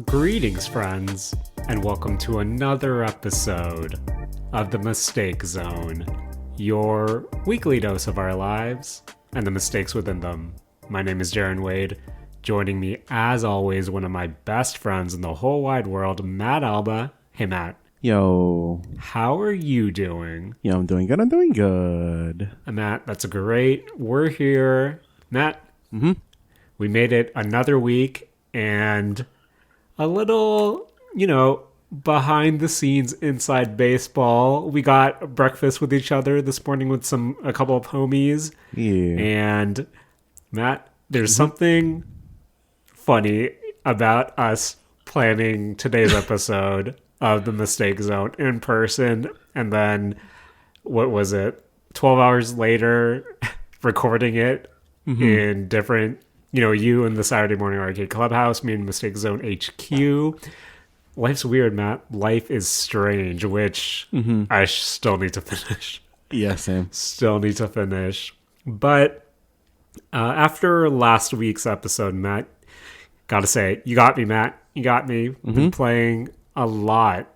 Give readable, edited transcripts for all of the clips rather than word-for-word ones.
Greetings, friends, and welcome to another episode of The Mistake Zone, your weekly dose of our lives and the mistakes within them. My name is Jaren Wade. Joining me, as always, one of my best friends in the whole wide world, Matt Alba. Hey, Matt. Yo. How are you doing? Yeah, I'm doing good. Matt, that's great. We're here. Matt, we made it another week, and a little, behind the scenes inside baseball. We got breakfast with each other this morning with a couple of homies. Yeah. And Matt, there's something funny about us planning today's episode of The Mistake Zone in person, and then, 12 hours later, recording it in different, you in the Saturday Morning Arcade Clubhouse, me in Mistake Zone HQ. Life's weird, Matt. Life is strange, which I still need to finish. Yeah, same. Still need to finish. But after last week's episode, Matt, gotta say, you got me, Matt. You got me. We've been playing a lot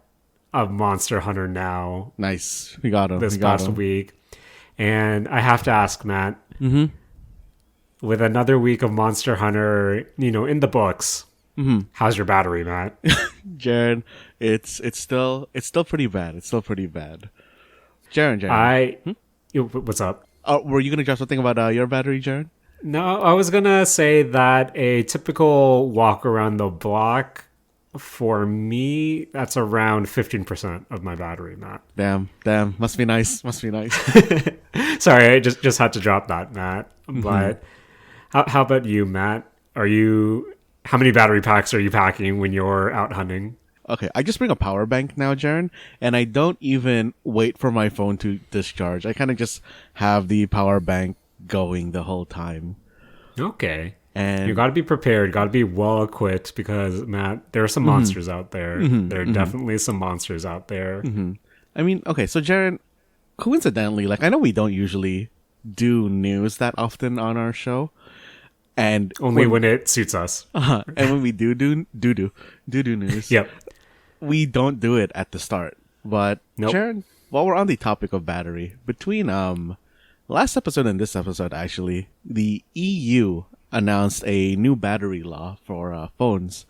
of Monster Hunter now. Nice. We got him. This past week. And I have to ask, Matt, with another week of Monster Hunter, in the books, how's your battery, Matt? Jaren, it's still pretty bad. It's still pretty bad. Jaren. What's up? Were you gonna drop something about your battery, Jaren? No, I was gonna say that a typical walk around the block for me, that's around 15% of my battery, Matt. Damn. Must be nice. Sorry, I just had to drop that, Matt. But how about you, Matt? How many battery packs are you packing when you're out hunting? Okay, I just bring a power bank now, Jaren, and I don't even wait for my phone to discharge. I kind of just have the power bank going the whole time. Okay. And you got to be prepared, got to be well equipped, because, Matt, there are some monsters out there. There are definitely some monsters out there. I mean, okay, so Jaren, coincidentally, I know we don't usually do news that often on our show, and only when it suits us. And when we do news, Yep, we don't do it at the start. But Nope. Jaren, while we're on the topic of battery, between last episode and this episode, actually, the EU announced a new battery law for phones,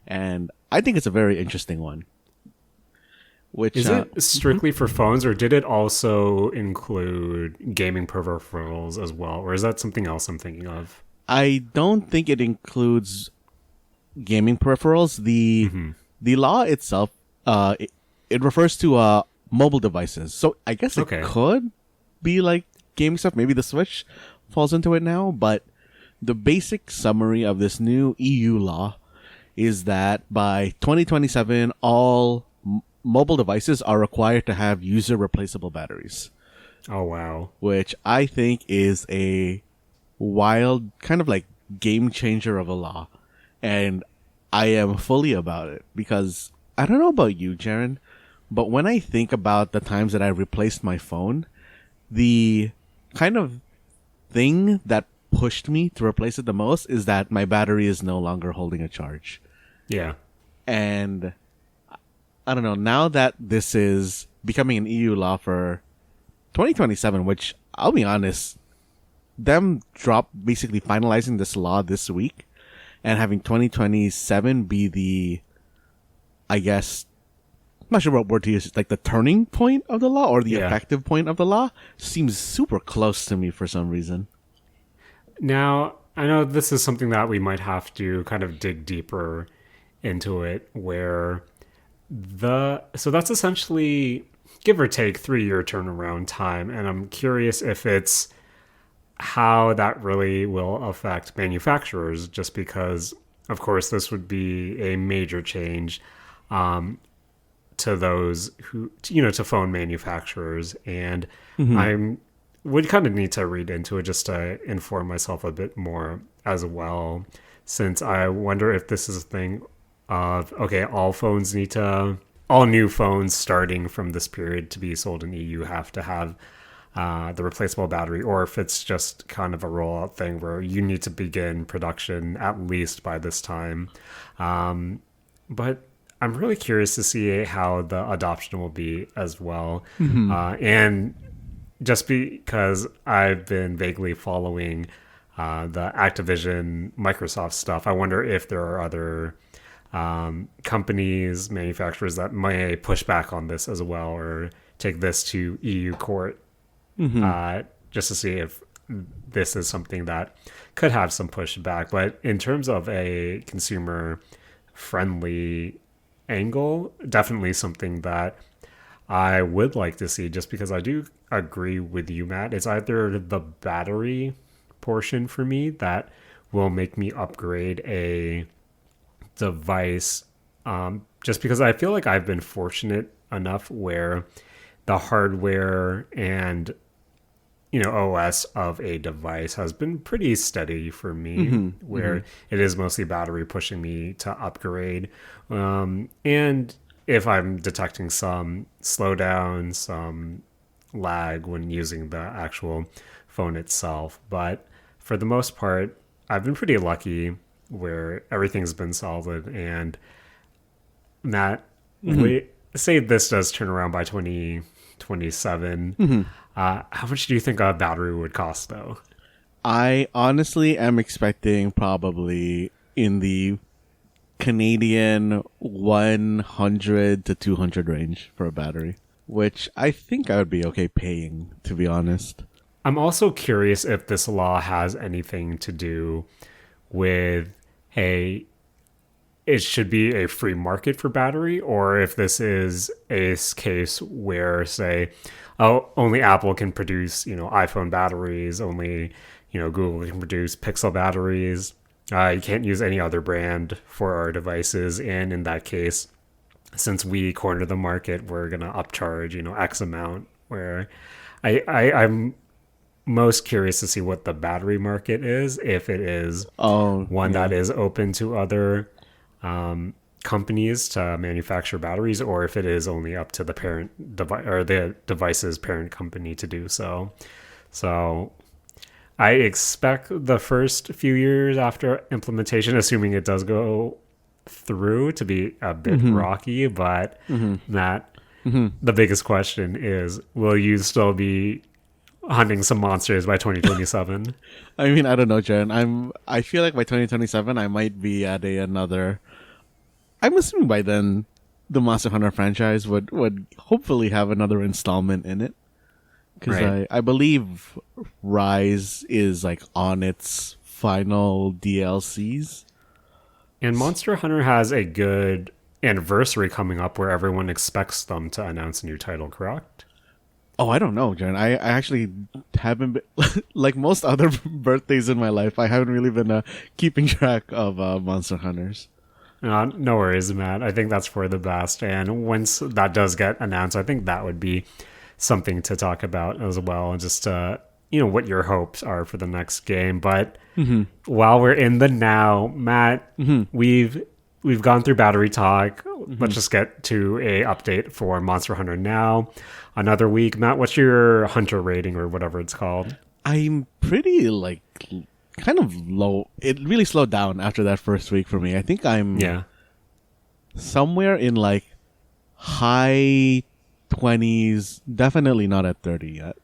and I think it's a very interesting one. Which is it strictly for phones, or did it also include gaming peripherals as well, or is that something else I'm thinking of? I don't think it includes gaming peripherals. The law itself, it refers to mobile devices. So I guess it could be like gaming stuff. Maybe the Switch falls into it now. But the basic summary of this new EU law is that by 2027, all mobile devices are required to have user replaceable batteries. Oh, wow. Which I think is a wild kind of like game changer of a law, and I am fully about it, because I don't know about you, Jaren, but when I think about the times that I replaced my phone, the kind of thing that pushed me to replace it the most is that my battery is no longer holding a charge. Yeah. And I don't know, now that this is becoming an EU law for 2027, which I'll be honest, them basically finalizing this law this week and having 2027 be the, I guess, I'm not sure what word to use, like the turning point of the law or the effective point of the law, seems super close to me for some reason. Now, I know this is something that we might have to kind of dig deeper into it, where so that's essentially, give or take, 3-year turnaround time, and I'm curious if it's how that really will affect manufacturers, just because, of course, this would be a major change to those who, to phone manufacturers. And I would kind of need to read into it just to inform myself a bit more as well, since I wonder if this is a thing of, okay, all new phones starting from this period to be sold in EU have to have the replaceable battery, or if it's just kind of a rollout thing where you need to begin production at least by this time. But I'm really curious to see how the adoption will be as well. And just because I've been vaguely following the Activision Microsoft stuff, I wonder if there are other companies, manufacturers that may push back on this as well, or take this to EU court, just to see if this is something that could have some pushback. But in terms of a consumer friendly angle, definitely something that I would like to see, just because I do agree with you, Matt. It's either the battery portion for me that will make me upgrade a device, just because I feel like I've been fortunate enough where the hardware and OS of a device has been pretty steady for me, where it is mostly battery pushing me to upgrade. And if I'm detecting some slowdown, some lag when using the actual phone itself. But for the most part, I've been pretty lucky where everything's been solid. And Matt, say this does turn around by 2027. How much do you think a battery would cost, though? I honestly am expecting probably in the Canadian 100 to 200 range for a battery, which I think I would be okay paying, to be honest. I'm also curious if this law has anything to do with it should be a free market for battery, or if this is a case where, say, only Apple can produce, iPhone batteries, only, Google can produce Pixel batteries. You can't use any other brand for our devices. And in that case, since we corner the market, we're going to upcharge, X amount, where I'm most curious to see what the battery market is, if it is one that is open to other companies to manufacture batteries, or if it is only up to the parent device or the device's parent company to do so. So I expect the first few years after implementation, assuming it does go through, to be a bit rocky, but Matt, the biggest question is, will you still be hunting some monsters by 2027? I mean, I don't know, Jaren. I feel like by 2027 I might be at another. I'm assuming by then the Monster Hunter franchise would hopefully have another installment in it. Because I believe Rise is like on its final DLCs. And Monster Hunter has a good anniversary coming up where everyone expects them to announce a new title, correct? Oh, I don't know, Jaren. I actually haven't been, like most other birthdays in my life, I haven't really been keeping track of Monster Hunters. No worries, Matt. I think that's for the best. And once that does get announced, I think that would be something to talk about as well, just what your hopes are for the next game. But while we're in the now, Matt, we've gone through battery talk. Let's just get to a update for Monster Hunter Now. Another week, Matt. What's your hunter rating, or whatever it's called? I'm pretty kind of low. It really slowed down after that first week for me. I think I'm somewhere in high 20s, definitely not at 30 yet.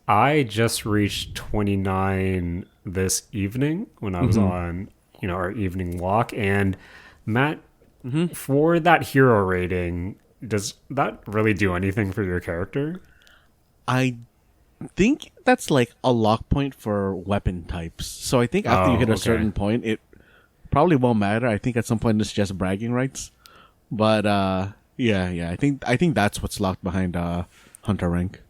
I just reached 29 this evening when I was on, our evening walk. And Matt, for that hero rating, does that really do anything for your character? I think that's a lock point for weapon types. So I think after you hit a certain point, it probably won't matter. I think at some point it's just bragging rights. But yeah. I think that's what's locked behind Hunter rank.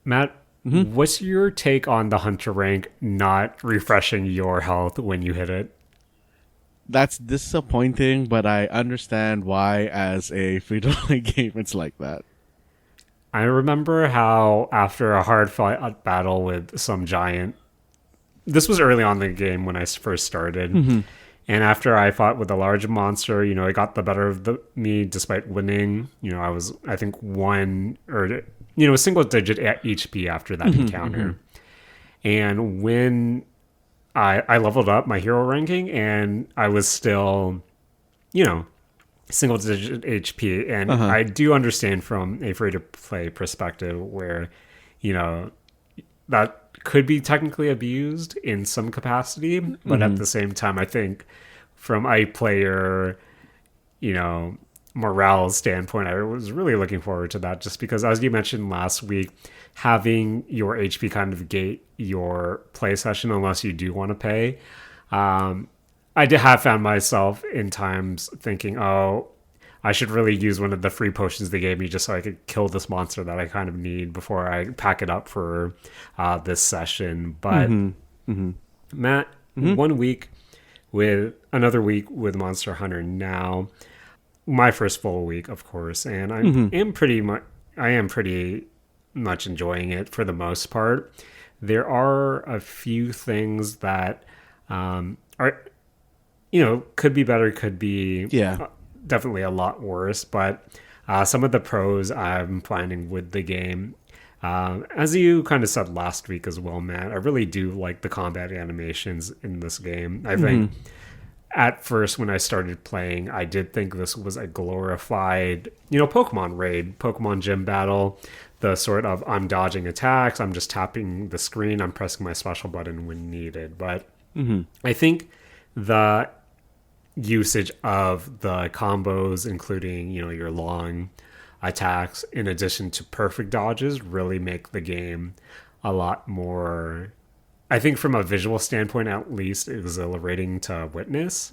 Matt, what's your take on the Hunter rank not refreshing your health when you hit it? That's disappointing, but I understand why as a free-to-play game it's like that. I remember how after a hard fight battle with some giant, this was early on in the game when I first started, and after I fought with a large monster, it got the better of me despite winning. I was, I think, a single digit HP after that encounter. And when I leveled up my hero ranking and I was still, single digit HP. And I do understand from a free to play perspective where, that could be technically abused in some capacity. But at the same time, I think from a player, morale standpoint, I was really looking forward to that just because, as you mentioned last week, having your HP kind of gate your play session unless you do want to pay. I did have found myself in times thinking, oh, I should really use one of the free potions they gave me just so I could kill this monster that I kind of need before I pack it up for this session. But Matt, 1 week with another week with Monster Hunter now. My first full week, of course, and I am pretty much enjoying it for the most part. There are a few things that are, could be better, could be definitely a lot worse, but some of the pros I'm finding with the game, as you kind of said last week as well, Matt, I really do like the combat animations in this game. I think at first when I started playing, I did think this was a glorified, Pokemon raid, Pokemon gym battle, the sort of I'm dodging attacks, I'm just tapping the screen, I'm pressing my special button when needed. But I think the usage of the combos, including, your long attacks, in addition to perfect dodges, really make the game a lot more, I think from a visual standpoint, at least, exhilarating to witness.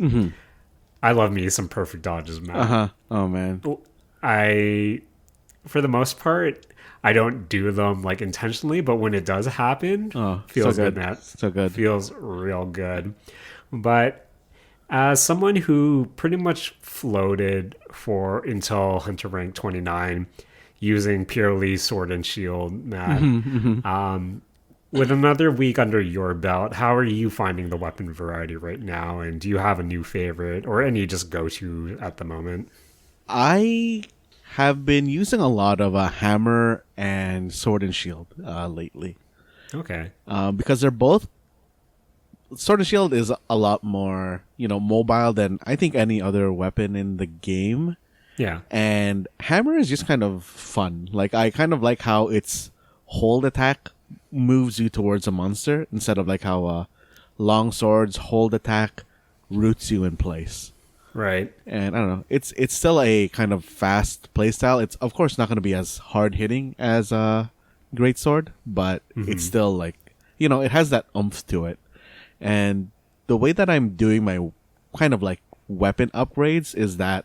I love me some perfect dodges, man. Oh, man. For the most part, I don't do them like intentionally, but when it does happen, feels so good, Matt. So good. Feels real good. But as someone who pretty much floated until Hunter rank 29 using purely Sword and Shield, Matt, with another week under your belt, how are you finding the weapon variety right now? And do you have a new favorite or any just go-to at the moment? I have been using a lot of a hammer and Sword and Shield lately. Okay. Because they're both... Sword and Shield is a lot more, mobile than I think any other weapon in the game. Yeah. And hammer is just kind of fun. Like, I kind of like how its hold attack moves you towards a monster instead of like how long swords hold attack roots you in place. Right. And I don't know, it's still a kind of fast playstyle. It's of course not going to be as hard hitting as a great sword, but it's still like, it has that oomph to it. And the way that I'm doing my kind of like weapon upgrades is that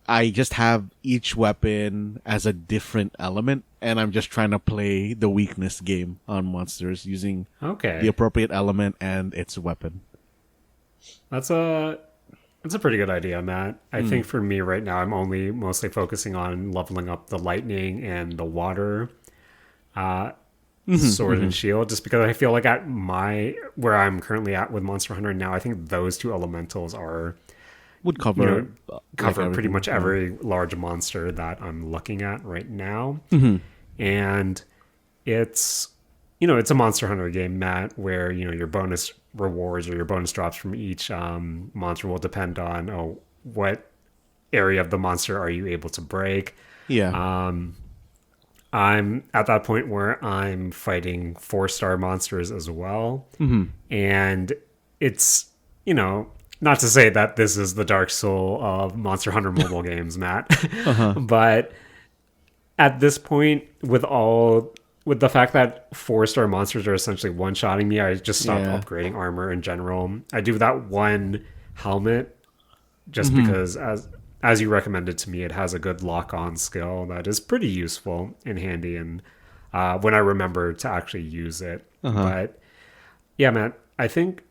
I just have each weapon as a different element, and I'm just trying to play the weakness game on monsters using the appropriate element and its weapon. That's a pretty good idea, Matt. I think for me right now, I'm only mostly focusing on leveling up the lightning and the water sword and shield, just because I feel like at where I'm currently at with Monster Hunter now, I think those two elementals would cover pretty much every large monster that I'm looking at right now. And it's it's a Monster Hunter game, Matt, where your bonus rewards or your bonus drops from each monster will depend on what area of the monster are you able to break. I'm at that point where I'm fighting 4-star monsters as well. And it's not to say that this is the Dark Soul of Monster Hunter mobile games, Matt. But at this point, with the fact that 4-star monsters are essentially one-shotting me, I just stopped upgrading armor in general. I do that one helmet just because, as you recommended to me, it has a good lock-on skill that is pretty useful and handy, and when I remember to actually use it. But yeah, Matt, I think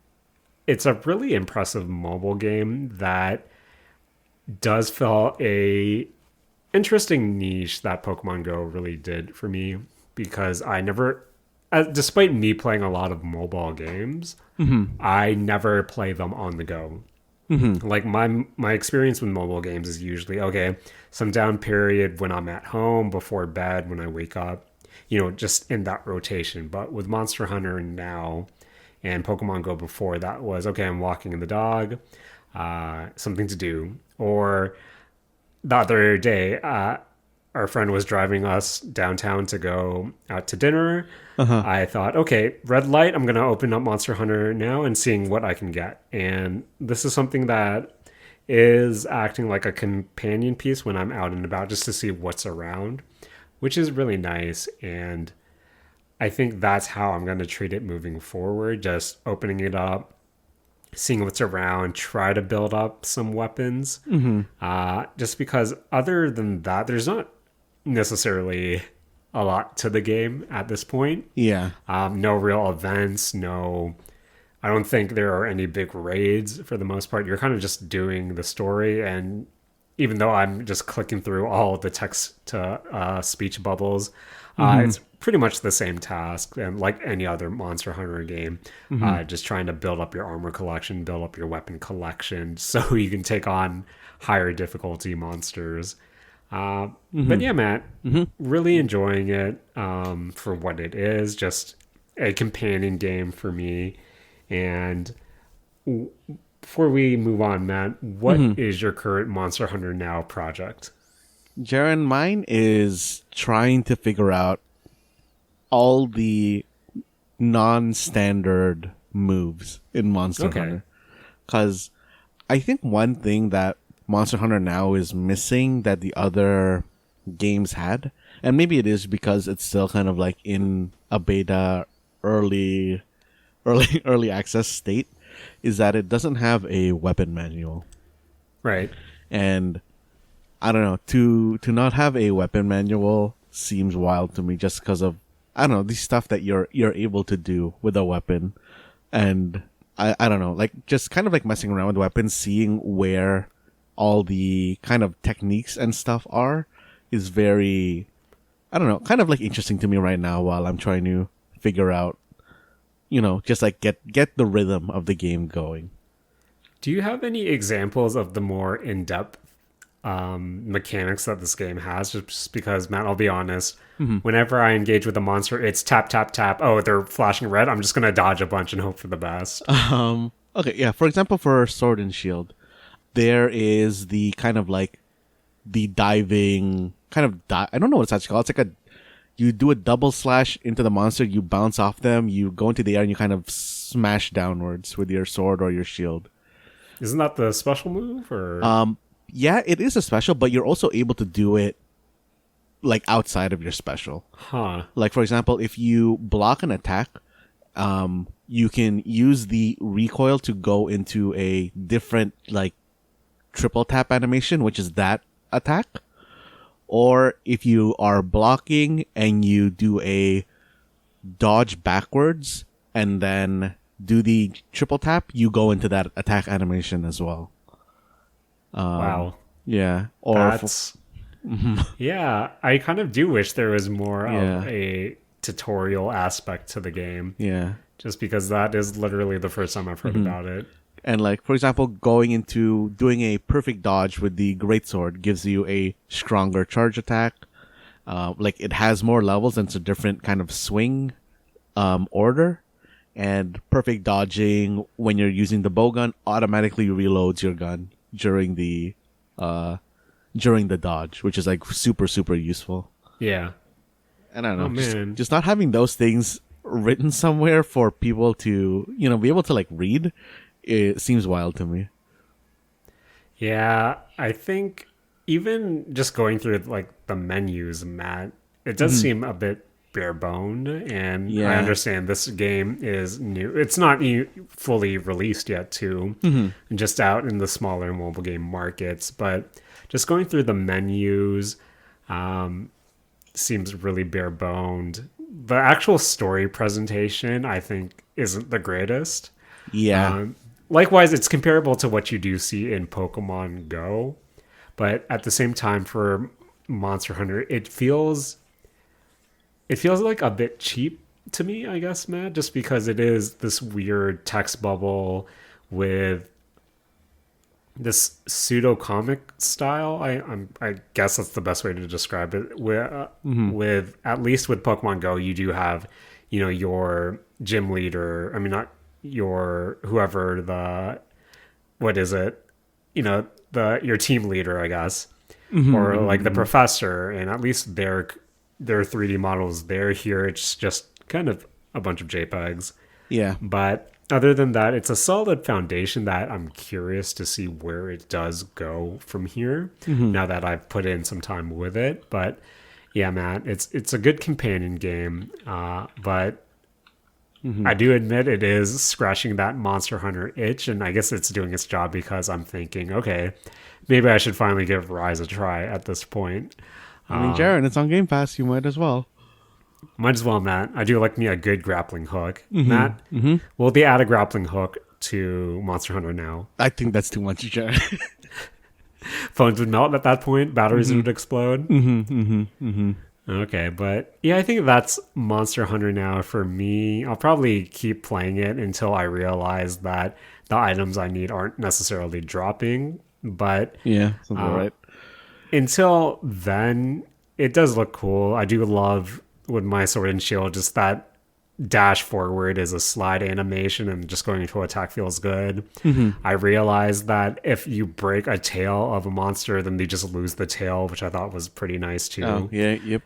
it's a really impressive mobile game that does fill a interesting niche that Pokemon Go really did for me, because I never, despite me playing a lot of mobile games, I never play them on the go. Like my experience with mobile games is usually okay, some down period when I'm at home, before bed, when I wake up, just in that rotation. But with Monster Hunter now and Pokemon Go before, that was okay, I'm walking the dog, something to do. Or the other day, our friend was driving us downtown to go out to dinner. I thought, okay, red light, I'm going to open up Monster Hunter now and seeing what I can get. And this is something that is acting like a companion piece when I'm out and about, just to see what's around, which is really nice. And I think that's how I'm going to treat it moving forward, just opening it up, seeing what's around, try to build up some weapons. Just because other than that, there's not necessarily a lot to the game at this point. Yeah. No real events, I don't think there are any big raids for the most part. You're kind of just doing the story, and even though I'm just clicking through all the text to speech bubbles, it's pretty much the same task, and like any other Monster Hunter game, just trying to build up your armor collection, build up your weapon collection, so you can take on higher difficulty monsters. But yeah, Matt, really enjoying it for what it is, just a companion game for me. And before we move on, Matt, what is your current Monster Hunter Now project? Jaren, mine is trying to figure out all the non-standard moves in Monster Hunter. Because I think one thing that Monster Hunter Now is missing that the other games had, and maybe it is because it's still kind of like in a beta early access state, is that it doesn't have a weapon manual. Right. And I don't know, to not have a weapon manual seems wild to me, just because of, I don't know, the stuff that you're able to do with a weapon. And I don't know, like just kind of like messing around with weapons, seeing where all the kind of techniques and stuff are, is very, I don't know, kind of like interesting to me right now while I'm trying to figure out, just like get the rhythm of the game going. Do you have any examples of the more in-depth mechanics that this game has? Just because, Matt, I'll be honest, whenever I engage with a monster, it's tap, tap, tap. Oh, they're flashing red. I'm just going to dodge a bunch and hope for the best. Okay, yeah. For example, for Sword and Shield, there is the kind of like the diving kind of I don't know what it's actually called. It's like you do a double slash into the monster, you bounce off them, you go into the air, and you kind of smash downwards with your sword or your shield. Isn't that the special move? Or yeah, it is a special, but you're also able to do it like outside of your special. Like for example, if you block an attack, you can use the recoil to go into a different like triple tap animation, which is that attack. Or if you are blocking and you do a dodge backwards and then do the triple tap, you go into that attack animation as well. Wow. Yeah. Or that's yeah, I kind of do wish there was more of a tutorial aspect to the game. Yeah. Just because that is literally the first time I've heard about it. And like, for example, going into doing a perfect dodge with the greatsword gives you a stronger charge attack. Like it has more levels and it's a different kind of swing order. And perfect dodging when you're using the bowgun automatically reloads your gun during the dodge, which is like super, super useful. Yeah. And I don't know, just not having those things written somewhere for people to, be able to like read, it seems wild to me. Yeah, I think even just going through like the menus, Matt, it does seem a bit bare boned, and I understand this game is new. It's not fully released yet too, just out in the smaller mobile game markets, but just going through the menus seems really bare boned. The actual story presentation, I think, isn't the greatest. Yeah. Likewise, it's comparable to what you do see in Pokemon Go, but at the same time, for Monster Hunter, it feels like a bit cheap to me, I guess, Matt, just because it is this weird text bubble with this pseudo comic style. I guess that's the best way to describe it. With at least with Pokemon Go, you do have, your gym leader. I mean, not your whoever the what is it? The your team leader, I guess, or like the professor, and at least their 3D models. They're here. It's just kind of a bunch of JPEGs. Yeah. But other than that, it's a solid foundation that I'm curious to see where it does go from here. Now that I've put in some time with it, but yeah, Matt, it's a good companion game. But I do admit it is scratching that Monster Hunter itch, and I guess it's doing its job because I'm thinking, okay, maybe I should finally give Rise a try at this point. I mean, Jaren, it's on Game Pass. You might as well. Might as well, Matt. I do like me a good grappling hook. Matt, will they add a grappling hook to Monster Hunter now? I think that's too much, Jaren. Phones would melt at that point. Batteries would explode. Okay, but yeah, I think that's Monster Hunter now for me. I'll probably keep playing it until I realize that the items I need aren't necessarily dropping. But yeah, sounds all right. Until then, it does look cool. I do love with my sword and shield, just that dash forward is a slide animation and just going into attack feels good. I realized that if you break a tail of a monster, then they just lose the tail, which I thought was pretty nice too. Oh, yeah, yep.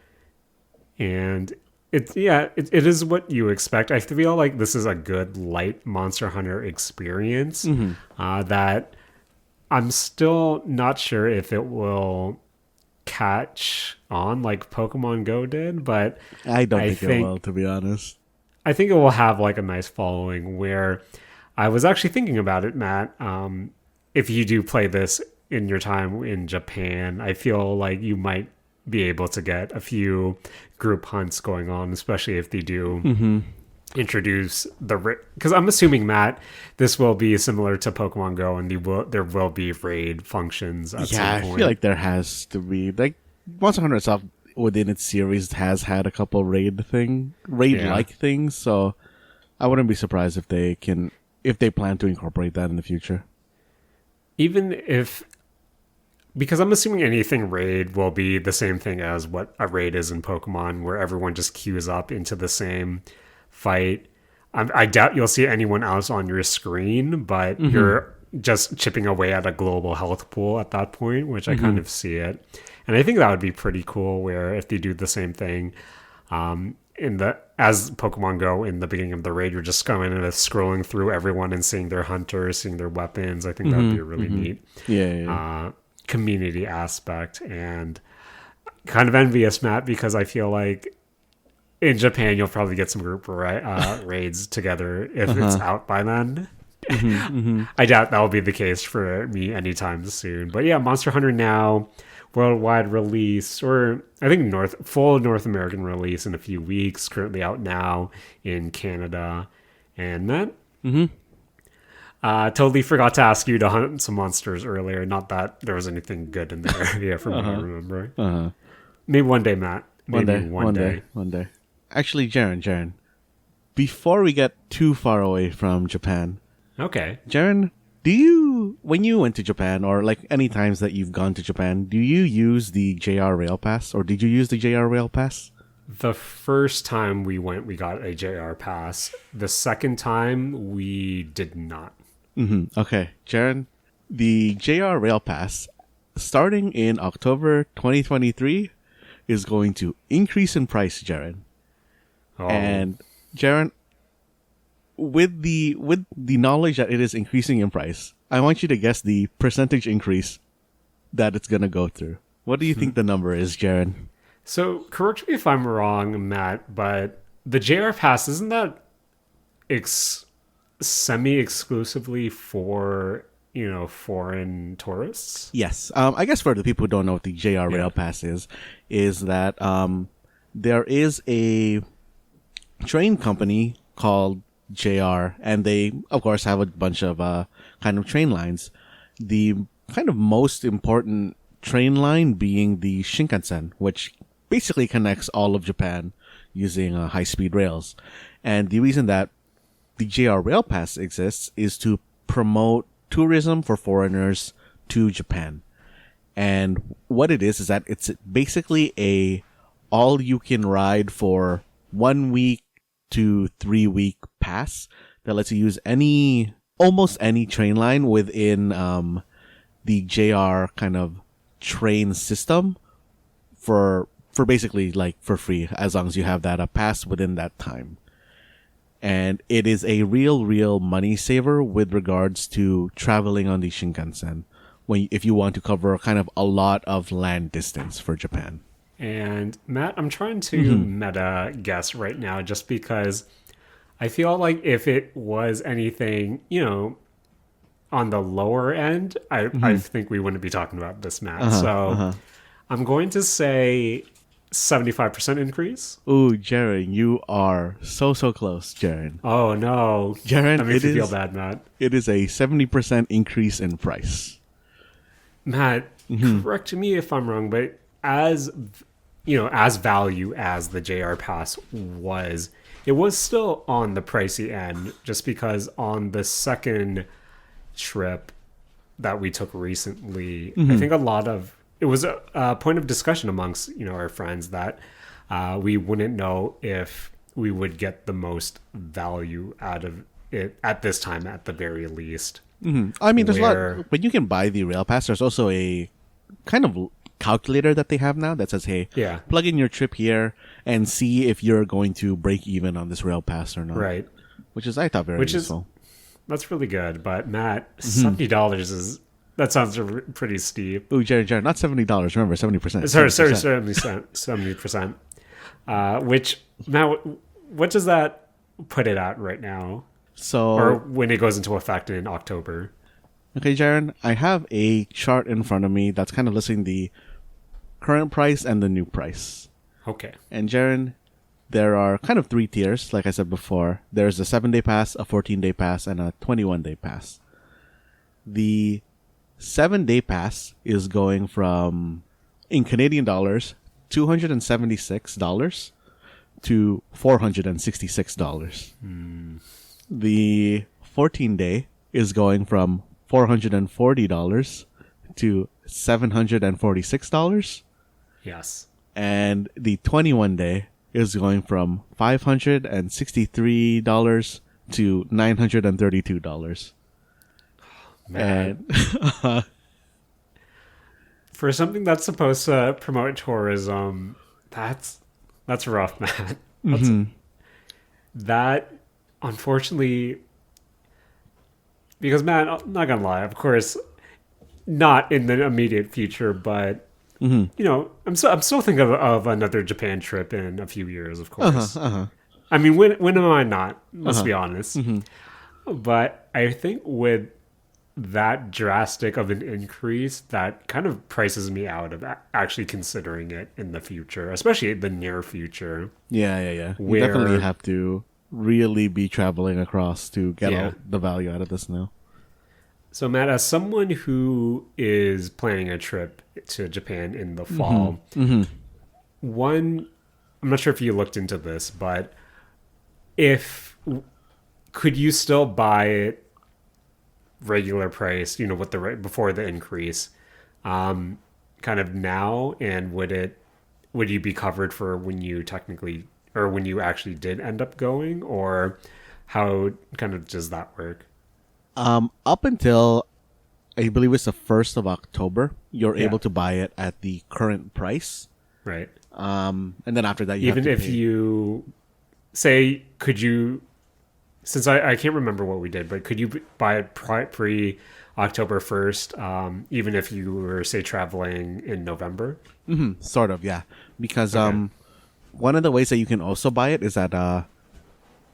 And it is what you expect. I feel like this is a good light Monster Hunter experience that I'm still not sure if it will catch on like Pokemon Go did, but I don't think it will, to be honest. I think it will have like a nice following. Where I was actually thinking about it, Matt. If you do play this in your time in Japan, I feel like you might be able to get a few group hunts going on, especially if they do introduce because I'm assuming, Matt, this will be similar to Pokemon Go, and there will be raid functions at some point. I feel like there has to be. Like Monster Hunter itself within its series has had a couple raid-like things, so I wouldn't be surprised if they plan to incorporate that in the future. Even if, because I'm assuming anything raid will be the same thing as what a raid is in Pokemon, where everyone just queues up into the same fight. I doubt you'll see anyone else on your screen, but you're just chipping away at a global health pool at that point, which I kind of see it. And I think that would be pretty cool, where if they do the same thing as Pokemon Go in the beginning of the raid, you're just going and scrolling through everyone and seeing their hunters, seeing their weapons. I think that would be a really neat community aspect, and kind of envious, Matt, because I feel like in Japan you'll probably get some group raids together if it's out by then. I doubt that will be the case for me anytime soon. But yeah, Monster Hunter now, worldwide release, or I think full North American release in a few weeks. Currently out now in Canada. And Matt, totally forgot to ask you to hunt some monsters earlier. Not that there was anything good in the area from what I remember. Maybe one day, Matt. Maybe one day. Actually, Jaren, before we get too far away from Japan, okay, Jaren, when you went to Japan, or like any times that you've gone to Japan, do you use the JR Rail Pass, or did you use the JR Rail Pass? The first time we went, we got a JR Pass. The second time, we did not. Okay, Jaren, the JR Rail Pass, starting in October 2023, is going to increase in price, Jaren. Oh. And Jaren, with the knowledge that it is increasing in price, I want you to guess the percentage increase that it's going to go through. What do you think the number is, Jaren? So, correct me if I'm wrong, Matt, but the JR Pass, isn't that semi-exclusively for, foreign tourists? Yes. I guess for the people who don't know what the JR Rail Pass is that there is a train company called JR, and they, of course, have a bunch of kind of train lines. The kind of most important train line being the Shinkansen, which basically connects all of Japan using high-speed rails. And the reason that the JR Rail Pass exists is to promote tourism for foreigners to Japan. And what it is that it's basically a all-you-can-ride for 1 week to 3 week pass that lets you use almost any train line within the JR kind of train system for basically like for free, as long as you have that pass within that time. And it is a real money saver with regards to traveling on the Shinkansen if you want to cover kind of a lot of land distance for Japan. And Matt, I'm trying to meta guess right now just because I feel like if it was anything, on the lower end, I think we wouldn't be talking about this, Matt. I'm going to say 75% increase. Ooh, Jaren, you are so close, Jaren. Oh, no. Jaren, that makes me feel bad, Matt. It is a 70% increase in price. Matt, correct me if I'm wrong, but as value as the JR Pass was, it was still on the pricey end just because on the second trip that we took recently, I think it was a point of discussion amongst our friends that we wouldn't know if we would get the most value out of it at this time, at the very least. I mean, there's a lot. When you can buy the rail pass, there's also a kind of calculator that they have now that says, "Hey, plug in your trip here and see if you're going to break even on this rail pass or not." Right. Which is I thought very useful. That's really good, but Matt, $70 that sounds pretty steep. Ooh, Jared, not $70. Remember, 70%. Sorry, 70%. Which now, what does that put it at right now? Or when it goes into effect in October? Okay, Jaren, I have a chart in front of me that's kind of listing the current price and the new price. Okay. And Jaren, there are kind of 3 tiers, like I said before. There's a 7-day pass, a 14-day pass, and a 21-day pass. The 7-day pass is going from, in Canadian dollars, $276 to $466. The 14-day is going from $440 to $746. Yes. And the 21-day is going from $563 to $932. Man. And for something that's supposed to promote tourism, that's rough, man. That, unfortunately, because, man, I'm not gonna lie, of course, not in the immediate future, but I'm still thinking of another Japan trip in a few years, of course. I mean, when am I not? Let's be honest. But I think with that drastic of an increase, that kind of prices me out of actually considering it in the future, especially the near future. Yeah. You definitely have to really be traveling across to get all the value out of this now. So, Matt, as someone who is planning a trip to Japan in the fall, one, I'm not sure if you looked into this, but could you still buy it regular price, with before the increase, kind of now, and would you be covered for when you actually did end up going, or how kind of does that work? Up until I believe it's the 1st of October, you're able to buy it at the current price, right? And then after that, you say, could you? Since I can't remember what we did, but could you buy it pre October 1st, even if you were, say, traveling in November? Sort of, yeah. Because one of the ways that you can also buy it is that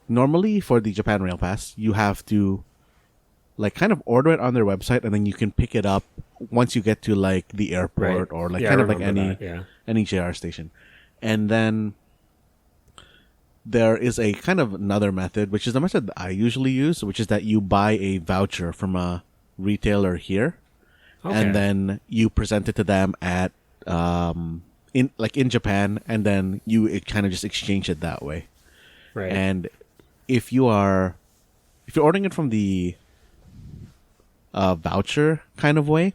normally for the Japan Rail Pass, you have to kind of order it on their website, and then you can pick it up once you get to the airport or any JR station. And then there is a kind of another method, which is the method that I usually use, which is that you buy a voucher from a retailer here, and then you present it to them at in Japan, and then you kind of just exchange it that way. Right. And if you're ordering it from the voucher kind of way.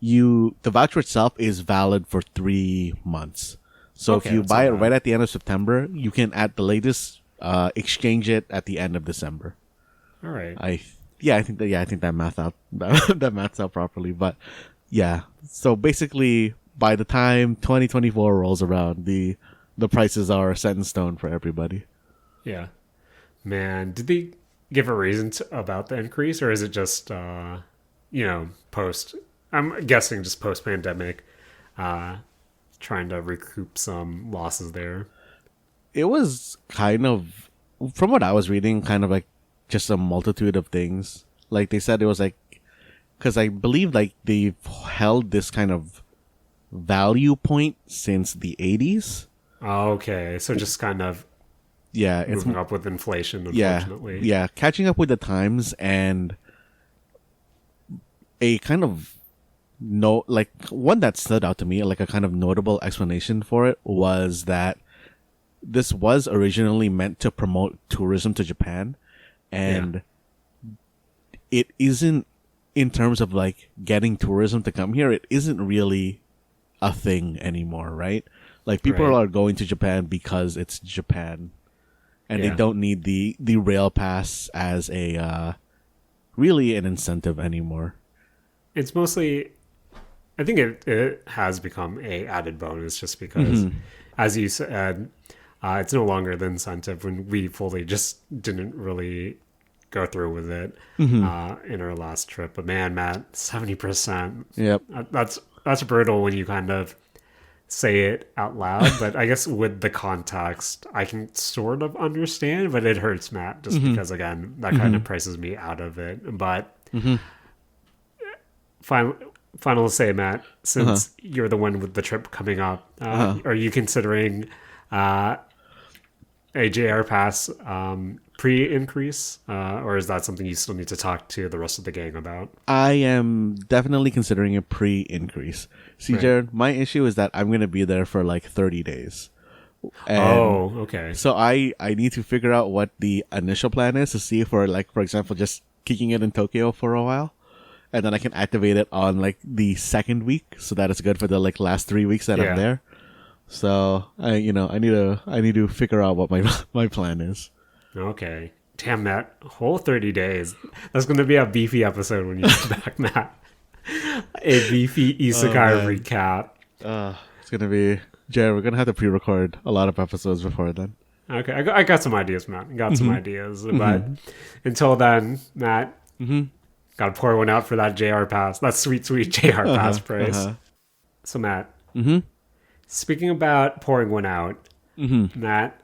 The voucher itself is valid for 3 months. So if you buy it right at the end of September, you can at the latest exchange it at the end of December. All right. I think that math out that maths out properly. But yeah, so basically by the time 2024 rolls around, the prices are set in stone for everybody. Yeah. Man, did they give a reason about the increase, or is it just post? I'm guessing just post pandemic, trying to recoup some losses there. It was kind of, from what I was reading, kind of like just a multitude of things. Like they said, it was like, because I believe like they've held this kind of value point since the 80s. Oh, okay, so just kind of moving up with inflation, unfortunately. Yeah, catching up with the times, and a kind of one that stood out to me, like a kind of notable explanation for it, was that this was originally meant to promote tourism to Japan, and it isn't, in terms of like getting tourism to come here, it isn't really a thing anymore, right? Like people are going to Japan because it's Japan, and they don't need the rail pass as a really an incentive anymore. It's mostly, I think it has become a added bonus just because, as you said, it's no longer the incentive when we fully just didn't really go through with it in our last trip. But man, Matt, 70%. Yep. That's brutal when you kind of say it out loud. But I guess with the context, I can sort of understand, but it hurts, Matt, just because, again, that kind of prices me out of it. But final say, Matt, since you're the one with the trip coming up, are you considering a JR pass pre-increase, or is that something you still need to talk to the rest of the gang about? I am definitely considering a pre-increase. See, Jared, my issue is that I'm going to be there for like 30 days. And okay. So I need to figure out what the initial plan is to see if we're, like, for example, just kicking it in Tokyo for a while. And then I can activate it on like the second week, so that it's good for the like last 3 weeks that I'm there. So I need to figure out what my plan is. Okay. Damn, Matt, whole 30 days. That's going to be a beefy episode when you get back, Matt. A beefy isekai recap. It's going to be, Jared, we're going to have to pre-record a lot of episodes before then. Okay, I got some ideas, Matt. I got some ideas. But until then, Matt, got to pour one out for that JR pass. That sweet, sweet JR pass price. So, Matt, speaking about pouring one out, Matt,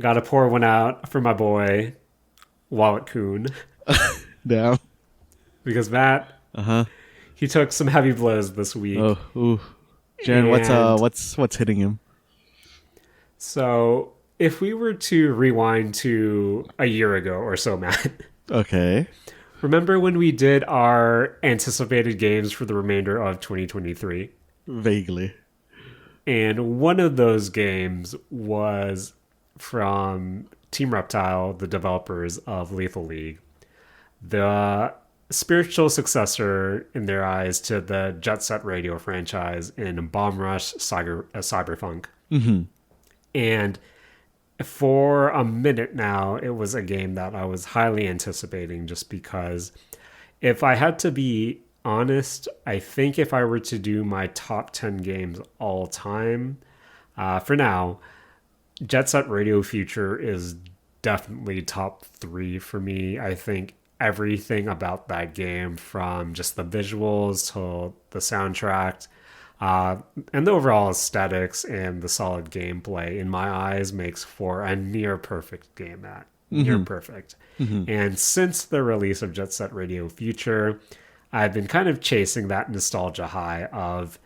got to pour one out for my boy, Wallet Coon. Damn. Because Matt, he took some heavy blows this week. Oh, ooh. Jen, what's hitting him? So, if we were to rewind to a year ago or so, Matt. Okay. Remember when we did our anticipated games for the remainder of 2023? Vaguely. And one of those games was from Team Reptile, the developers of Lethal League. The spiritual successor, in their eyes, to the Jet Set Radio franchise in Bomb Rush Cyberfunk. And for a minute now, it was a game that I was highly anticipating, just because, if I had to be honest, I think if I were to do my top 10 games all time, for now, Jet Set Radio Future is definitely top 3 for me. I think everything about that game, from just the visuals to the soundtrack, and the overall aesthetics and the solid gameplay, in my eyes, makes for a near perfect game, Matt. Near perfect. And since the release of Jet Set Radio Future, I've been kind of chasing that nostalgia high of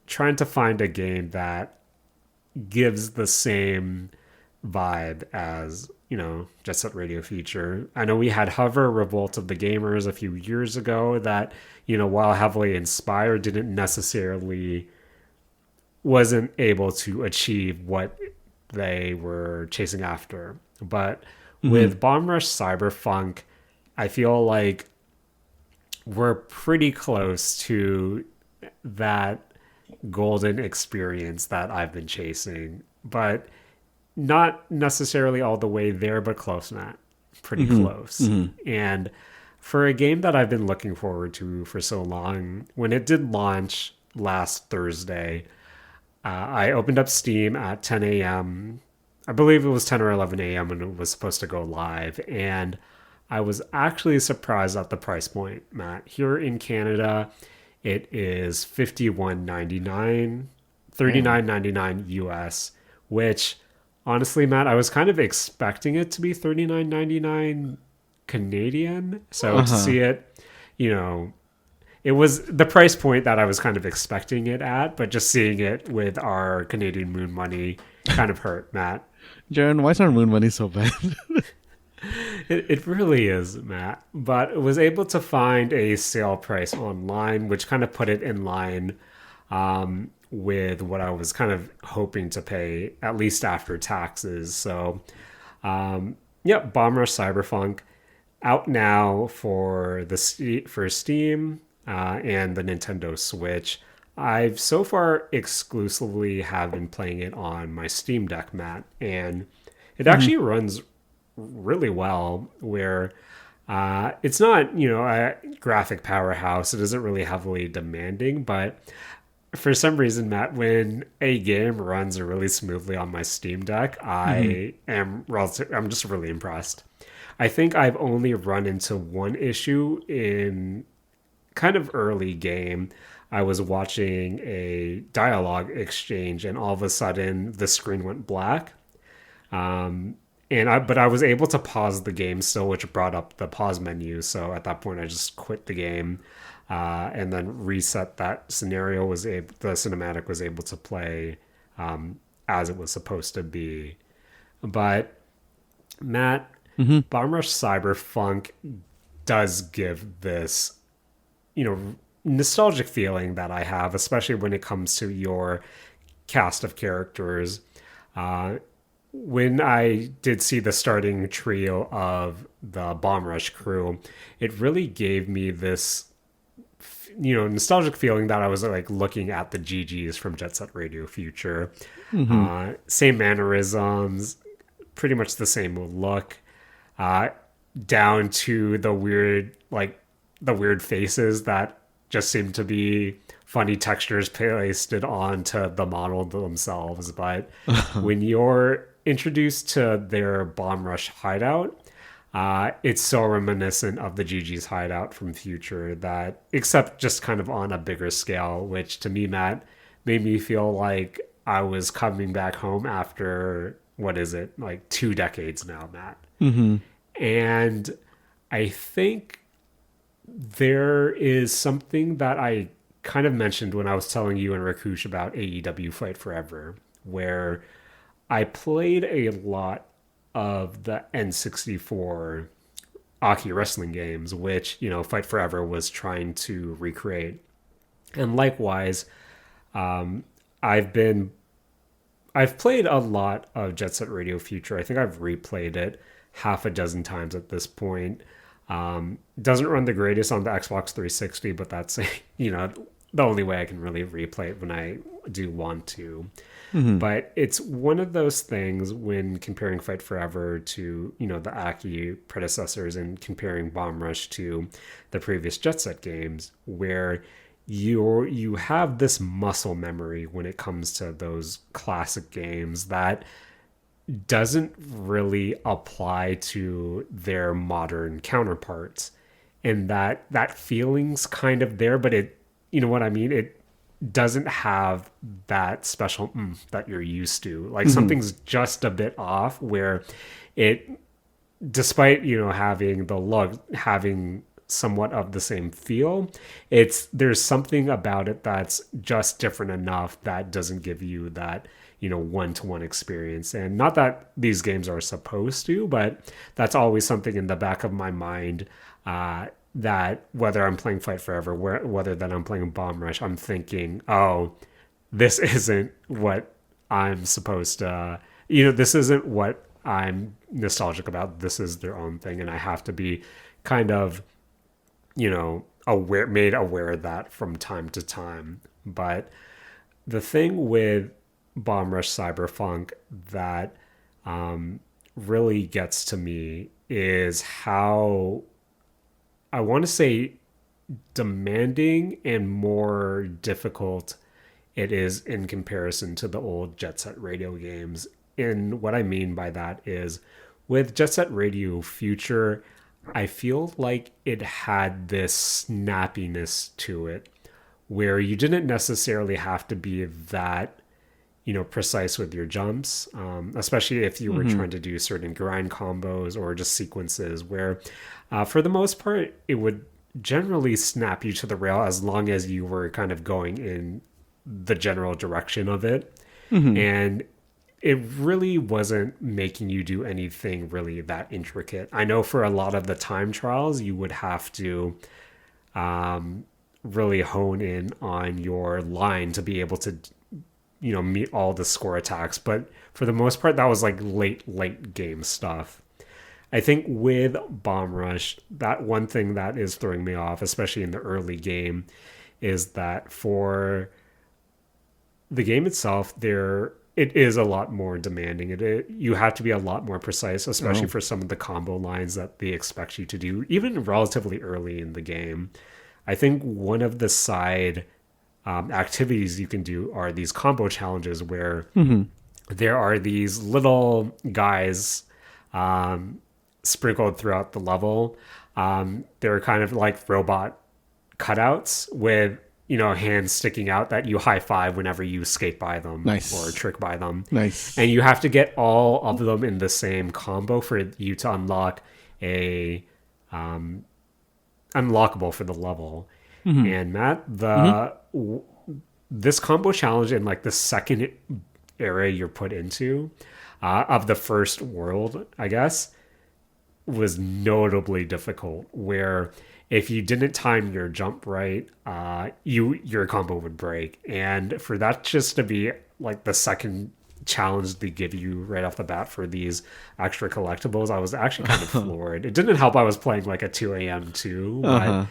trying to find a game that gives the same vibe as, Jet Set Radio Future. I know we had Hover, Revolt of the Gamers a few years ago that, while heavily inspired, wasn't able to achieve what they were chasing after. But with Bomb Rush Cyberfunk, I feel like we're pretty close to that golden experience that I've been chasing, but not necessarily all the way there, but close, Matt. Pretty close. And for a game that I've been looking forward to for so long, when it did launch last Thursday, I opened up Steam at 10 a.m. I believe it was 10 or 11 a.m. when it was supposed to go live. And I was actually surprised at the price point, Matt. Here in Canada, it is $51.99, $39.99 US, which honestly, Matt, I was kind of expecting it to be $39.99 Canadian. So to see it, it was the price point that I was kind of expecting it at, but just seeing it with our Canadian moon money kind of hurt, Matt. Jaren, why is our moon money so bad? It really is, Matt. But I was able to find a sale price online, which kind of put it in line with what I was kind of hoping to pay, at least after taxes. So, Bomb Rush Cyberfunk out now for Steam and the Nintendo Switch. I've so far exclusively have been playing it on my Steam Deck, Matt, and it actually runs really well. Where it's not, a graphic powerhouse. It isn't really heavily demanding, but for some reason, Matt, when a game runs really smoothly on my Steam Deck, I'm just really impressed. I think I've only run into one issue in kind of early game. I was watching a dialogue exchange, and all of a sudden the screen went black. But I was able to pause the game still, which brought up the pause menu. So at that point, I just quit the game, and then reset that scenario. The cinematic was able to play as it was supposed to be. But Matt, Bomb Rush Cyberfunk does give this, nostalgic feeling that I have, especially when it comes to your cast of characters. When I did see the starting trio of the Bomb Rush crew, it really gave me this, nostalgic feeling that I was like looking at the GGs from Jet Set Radio Future. Same mannerisms, pretty much the same look, down to the weird faces that just seem to be funny textures pasted onto the model themselves. But when you're introduced to their Bomb Rush hideout, it's so reminiscent of the GG's hideout from Future, that except just kind of on a bigger scale, which to me, Matt, made me feel like I was coming back home after, what is it, like 2 decades now, Matt. And I think there is something that I kind of mentioned when I was telling you and Rakush about AEW Fight Forever, where I played a lot of the N64 Aki wrestling games, which, Fight Forever was trying to recreate. And likewise, I've played a lot of Jet Set Radio Future. I think I've replayed it half a dozen times at this point. Doesn't run the greatest on the Xbox 360, but that's the only way I can really replay it when I do want to. But it's one of those things when comparing Fight Forever to the Aki predecessors and comparing Bomb Rush to the previous Jet Set games, where you have this muscle memory when it comes to those classic games that doesn't really apply to their modern counterparts, and that feeling's kind of there, but it, what I mean, it doesn't have that special that you're used to. Like something's just a bit off, where it, despite having the look, having somewhat of the same feel, there's something about it that's just different enough that doesn't give you that one-to-one experience. And not that these games are supposed to, but that's always something in the back of my mind, that whether I'm playing Fight Forever, whether that I'm playing Bomb Rush, I'm thinking, oh, this isn't what I'm supposed to, this isn't what I'm nostalgic about. This is their own thing, and I have to be kind of, made aware of that from time to time. But the thing with Bomb Rush Cyberfunk that really gets to me is how, I want to say, demanding and more difficult it is in comparison to the old Jet Set Radio games. And what I mean by that is with Jet Set Radio Future, I feel like it had this snappiness to it where you didn't necessarily have to be that, precise with your jumps, especially if you were trying to do certain grind combos or just sequences where, for the most part, it would generally snap you to the rail as long as you were kind of going in the general direction of it. And it really wasn't making you do anything really that intricate. I know for a lot of the time trials, you would have to really hone in on your line to be able to, meet all the score attacks. But for the most part, that was like late game stuff. I think with Bomb Rush, that one thing that is throwing me off, especially in the early game, is that for the game itself, it is a lot more demanding. You have to be a lot more precise, especially for some of the combo lines that they expect you to do, even relatively early in the game. I think one of the side activities you can do are these combo challenges where there are these little guys sprinkled throughout the level. They're kind of like robot cutouts with hands sticking out that you high five whenever you skate by them or trick by them. Nice. And you have to get all of them in the same combo for you to unlock a unlockable for the level. And Matt, this combo challenge in like the second area you're put into of the first world, I guess, was notably difficult, where if you didn't time your jump right, your combo would break. And for that just to be like the second challenge they give you right off the bat for these extra collectibles, I was actually kind of floored. It didn't help I was playing like at 2 a.m. too, but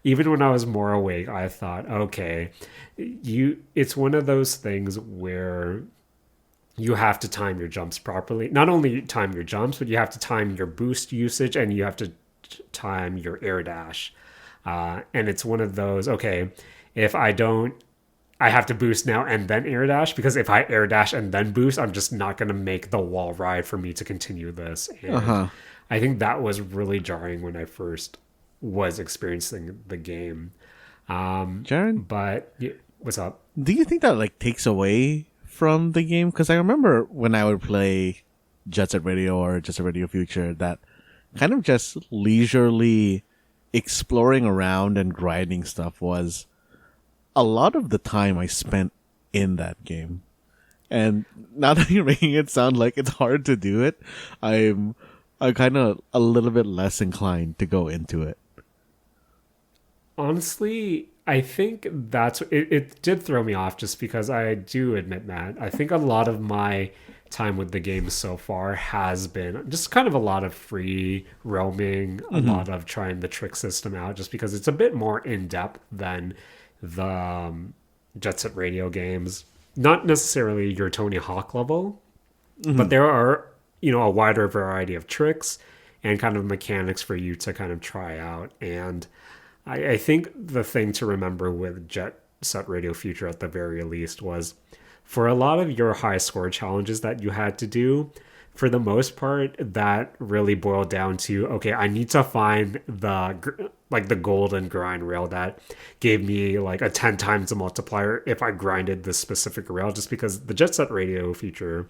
even when I was more awake, I thought, okay, it's one of those things where you have to time your jumps properly. Not only time your jumps, but you have to time your boost usage and you have to time your air dash. And it's one of those, okay, if I don't, I have to boost now and then air dash, because if I air dash and then boost, I'm just not going to make the wall ride for me to continue this. And I think that was really jarring when I first was experiencing the game. Jaren? But what's up? Do you think that like takes away from the game? Because I remember when I would play Jet Set Radio or Jet Set Radio Future, that kind of just leisurely exploring around and grinding stuff was a lot of the time I spent in that game. And now that you're making it sound like it's hard to do it, I'm kind of a little bit less inclined to go into it. Honestly, I think it did throw me off, just because I do admit, Matt, I think a lot of my time with the game so far has been just kind of a lot of free roaming, a lot of trying the trick system out, just because it's a bit more in-depth than the Jet Set Radio games. Not necessarily your Tony Hawk level, but there are, a wider variety of tricks and kind of mechanics for you to kind of try out. And I think the thing to remember with Jet Set Radio Future at the very least was, for a lot of your high score challenges that you had to do, for the most part, that really boiled down to, okay, I need to find the golden grind rail that gave me like a 10 times the multiplier if I grinded this specific rail, just because the Jet Set Radio feature,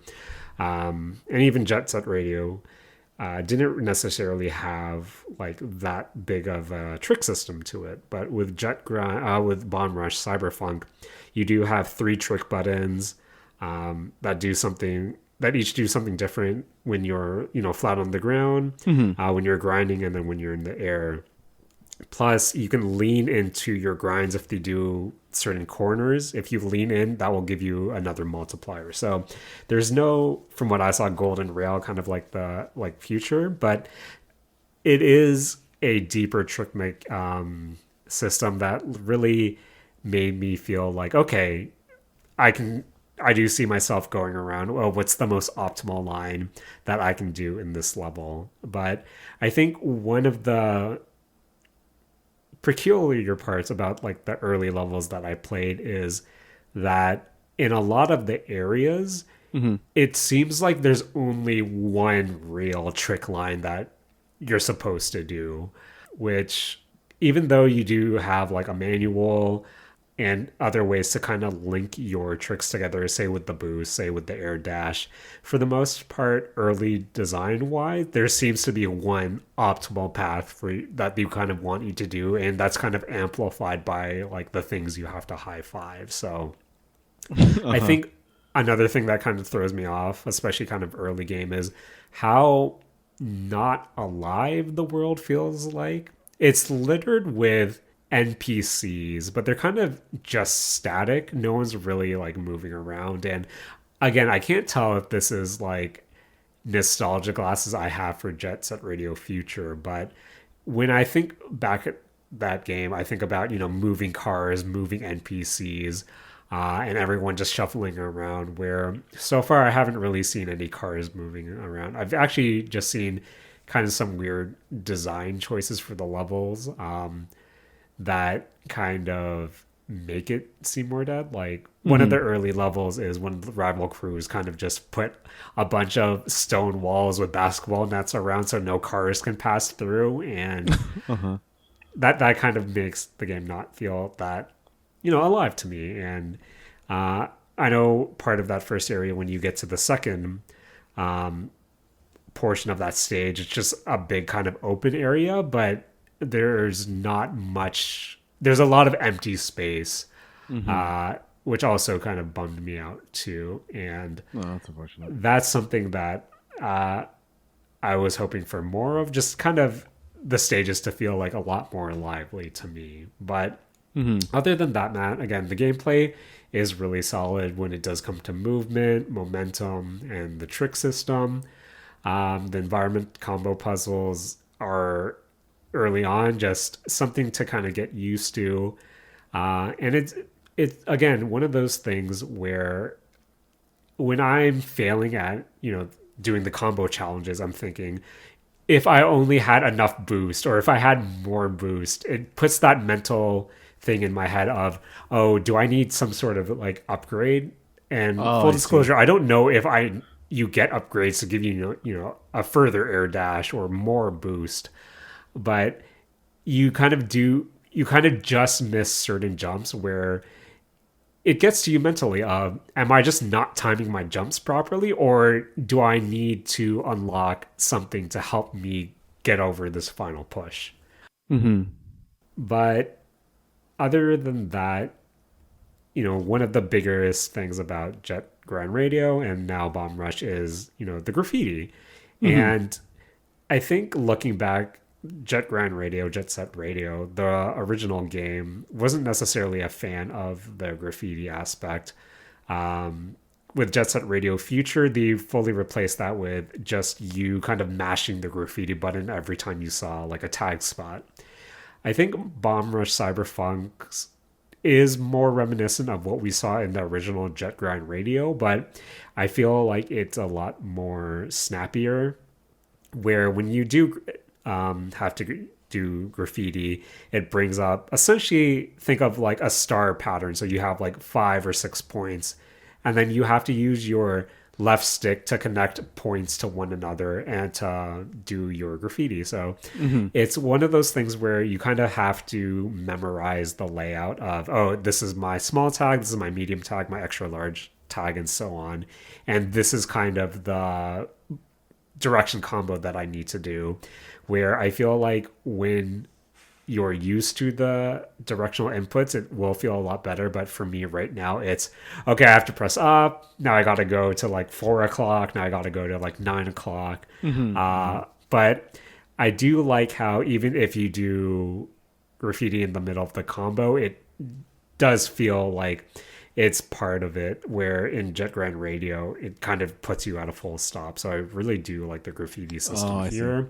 and even Jet Set Radio, didn't necessarily have like that big of a trick system to it. But with with Bomb Rush Cyberfunk, you do have 3 trick buttons that each do something different when you're flat on the ground, when you're grinding, and then when you're in the air. Plus, you can lean into your grinds if they do certain corners. If you lean in, that will give you another multiplier. So there's no, from what I saw, golden rail kind of like the future, but it is a deeper trick system that really made me feel like, okay, I do see myself going around, well, what's the most optimal line that I can do in this level? But I think one of the peculiar parts about like the early levels that I played is that in a lot of the areas, it seems like there's only one real trick line that you're supposed to do, which even though you do have like a manual and other ways to kind of link your tricks together, say with the boost, say with the air dash. For the most part, early design wise, there seems to be one optimal path for that you kind of want you to do, and that's kind of amplified by like the things you have to high five. So I think another thing that kind of throws me off, especially kind of early game, is how not alive the world feels like. It's littered with NPCs, but they're kind of just static. No one's really like moving around. And again, I can't tell if this is like nostalgia glasses I have for Jet Set Radio Future, but when I think back at that game, I think about, moving cars, moving NPCs, and everyone just shuffling around, where so far I haven't really seen any cars moving around. I've actually just seen kind of some weird design choices for the levels. That kind of make it seem more dead. Like one of the early levels is when the rival crews kind of just put a bunch of stone walls with basketball nets around so no cars can pass through, and that kind of makes the game not feel that alive to me. And I know part of that first area, when you get to the second portion of that stage, it's just a big kind of open area, but there's not much. There's a lot of empty space, which also kind of bummed me out too. And that's unfortunate. That's something that I was hoping for more of, just kind of the stages to feel like a lot more lively to me. But other than that, Matt, again, the gameplay is really solid when it does come to movement, momentum, and the trick system. The environment combo puzzles are early on just something to kind of get used to, and it's again one of those things where when I'm failing at doing the combo challenges, I'm thinking, if I only had enough boost, or if I had more boost, it puts that mental thing in my head of, oh, do I need some sort of like upgrade? And full disclosure, I don't know if you get upgrades to give you a further air dash or more boost, but you kind of just miss certain jumps where it gets to you mentally. Am I just not timing my jumps properly, or do I need to unlock something to help me get over this final push? But other than that, one of the biggest things about Jet Grand Radio and now Bomb Rush is, the graffiti. And I think looking back, Jet Set Radio, the original game, wasn't necessarily a fan of the graffiti aspect. With Jet Set Radio Future, they fully replaced that with just you kind of mashing the graffiti button every time you saw like a tag spot. I think Bomb Rush Cyberfunk is more reminiscent of what we saw in the original Jet Grind Radio, but I feel like it's a lot more snappier, where when you do have to do graffiti, it brings up, essentially think of like a star pattern. So you have like 5 or 6 points, and then you have to use your left stick to connect points to one another and to do your graffiti. So it's one of those things where you kind of have to memorize the layout of, oh, this is my small tag, this is my medium tag, my extra large tag, and so on. And this is kind of the direction combo that I need to do, where I feel like when you're used to the directional inputs, it will feel a lot better. But for me right now, it's, okay, I have to press up. Now I got to go to like 4 o'clock. Now I got to go to like 9 o'clock. But I do like how even if you do graffiti in the middle of the combo, it does feel like it's part of it, where in Jet Grand Radio, it kind of puts you at a full stop. So I really do like the graffiti system here.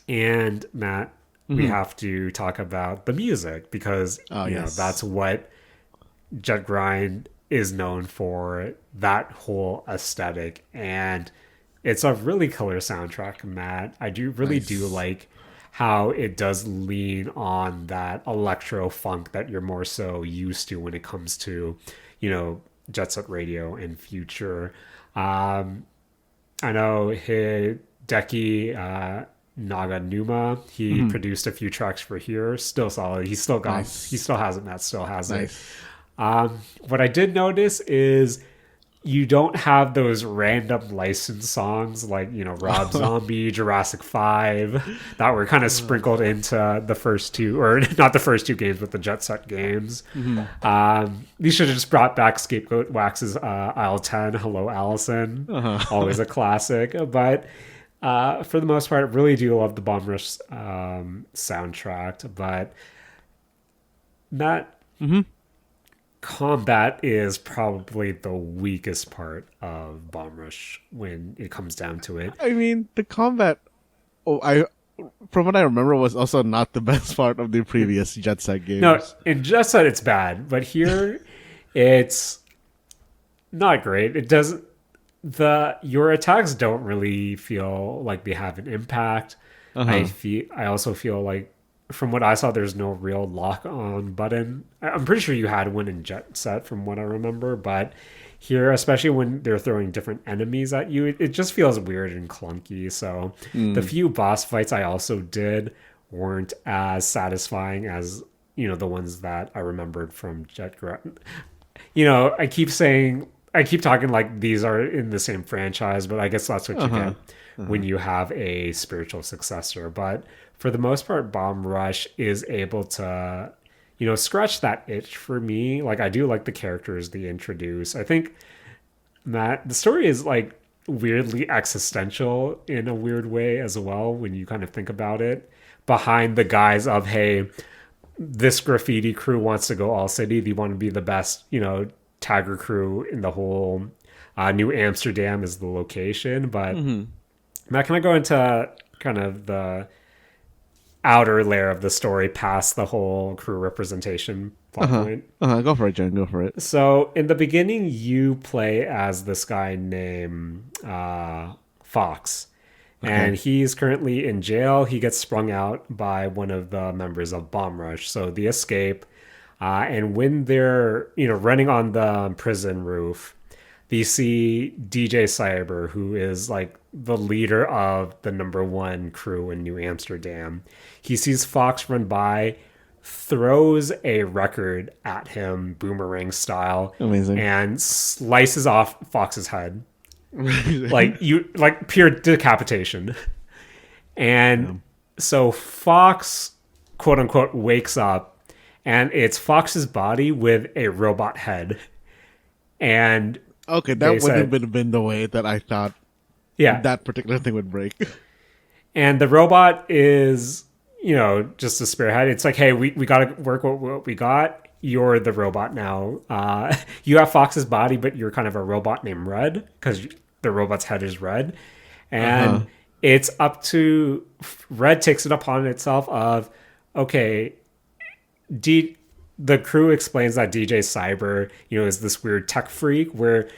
And Matt, we have to talk about the music because that's what Jet Grind is known for, that whole aesthetic, and it's a really killer soundtrack, Matt. I do really do like how it does lean on that electro funk that you're more so used to when it comes to, Jet Set Radio and Future. I know Hideki Naganuma, he produced a few tracks for here. Still solid. He still has it. Matt still has it. What I did notice is you don't have those random licensed songs like, Rob Zombie, Jurassic 5 that were kind of sprinkled into the first two, or not the first two games, but the Jet Set games. These should have just brought back Scapegoat Wax's Aisle 10, Hello Allison. Always a classic. But for the most part, I really do love the Bomb Rush soundtrack. But Matt, combat is probably the weakest part of Bomb Rush when it comes down to it. I mean, the combat, from what I remember, was also not the best part of the previous Jet Set games. No, in Jet Set it's bad, but here it's not great. It doesn't. Your attacks don't really feel like they have an impact. I also feel like, from what I saw, there's no real lock-on button. I'm pretty sure you had one in Jet Set, from what I remember, but here, especially when they're throwing different enemies at you, it just feels weird and clunky. So the few boss fights I also did weren't as satisfying as, the ones that I remembered from Jet Grind. I keep talking like these are in the same franchise, but I guess that's what you get when you have a spiritual successor. But for the most part, Bomb Rush is able to, scratch that itch for me. Like, I do like the characters they introduce. I think, Matt, the story is like weirdly existential in a weird way as well when you kind of think about it. Behind the guise of, hey, this graffiti crew wants to go all city. They want to be the best, tagger crew in the whole. New Amsterdam is the location. But Matt, can I go into kind of the outer layer of the story past the whole crew representation plot point? Go for it, Jen. Go for it. So in the beginning, you play as this guy named Fox. And he's currently in jail. He gets sprung out by one of the members of Bomb Rush. So they escape. And when they're, running on the prison roof, they see DJ Cyber, who is like the leader of the #1 crew in New Amsterdam. He sees Fox run by, throws a record at him, boomerang style. Amazing. And slices off Fox's head. like pure decapitation. And so Fox, quote unquote, wakes up, and it's Fox's body with a robot head. And okay, that wouldn't have been the way that I thought that particular thing would break. And the robot is, just a spearhead. It's like, hey, we got to work with what we got. You're the robot now. You have Fox's body, but you're kind of a robot named Red, because the robot's head is red. And it's up to Red takes it upon itself of, okay, the crew explains that DJ Cyber, is this weird tech freak where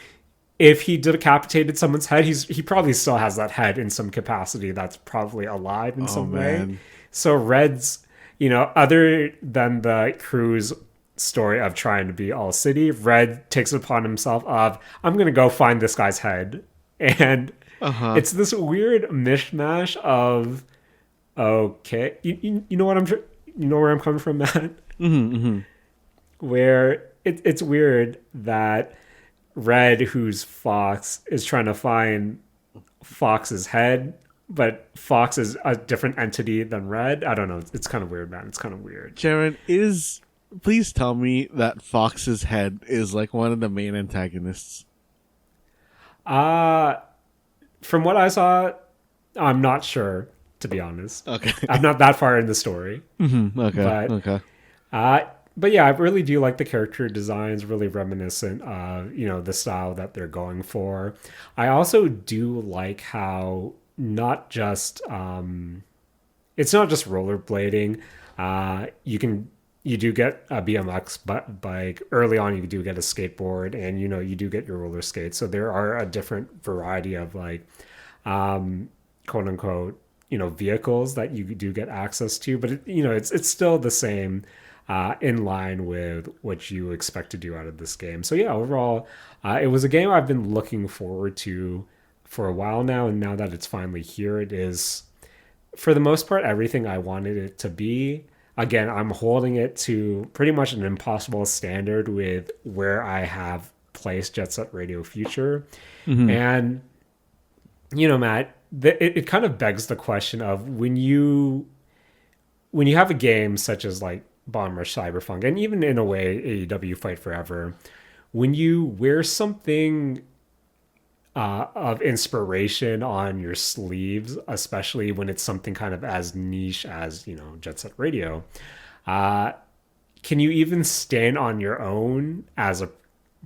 if he decapitated someone's head, he probably still has that head in some capacity that's probably alive in some way. So Red's, other than the crew's story of trying to be all city, Red takes it upon himself of, I'm going to go find this guy's head. And it's this weird mishmash of, okay, you know what you know where I'm coming from, Matt? Where it's weird that Red, who's Fox, is trying to find Fox's head, but Fox is a different entity than Red. I don't know. It's kind of weird, man. It's kind of weird. Jaren, please tell me that Fox's head is like one of the main antagonists. From what I saw, I'm not sure, to be honest. Okay. I'm not that far in the story. Okay. But yeah, I really do like the character designs, really reminiscent of, the style that they're going for. I also do like how not just it's not just rollerblading. You do get a BMX bike early on. You do get a skateboard, and you do get your roller skates. So there are a different variety of like quote unquote vehicles that you do get access to, but it's still the same, in line with what you expect to do out of this game. So yeah, overall, it was a game I've been looking forward to for a while now, and now that it's finally here, it is for the most part everything I wanted it to be. Again, I'm holding it to pretty much an impossible standard with where I have placed Jet Set Radio Future. And Matt, it kind of begs the question of when you have a game such as like Bomb Rush Cyberfunk, and even in a way AEW Fight Forever, when you wear something of inspiration on your sleeves, especially when it's something kind of as niche as Jet Set Radio, can you even stand on your own as a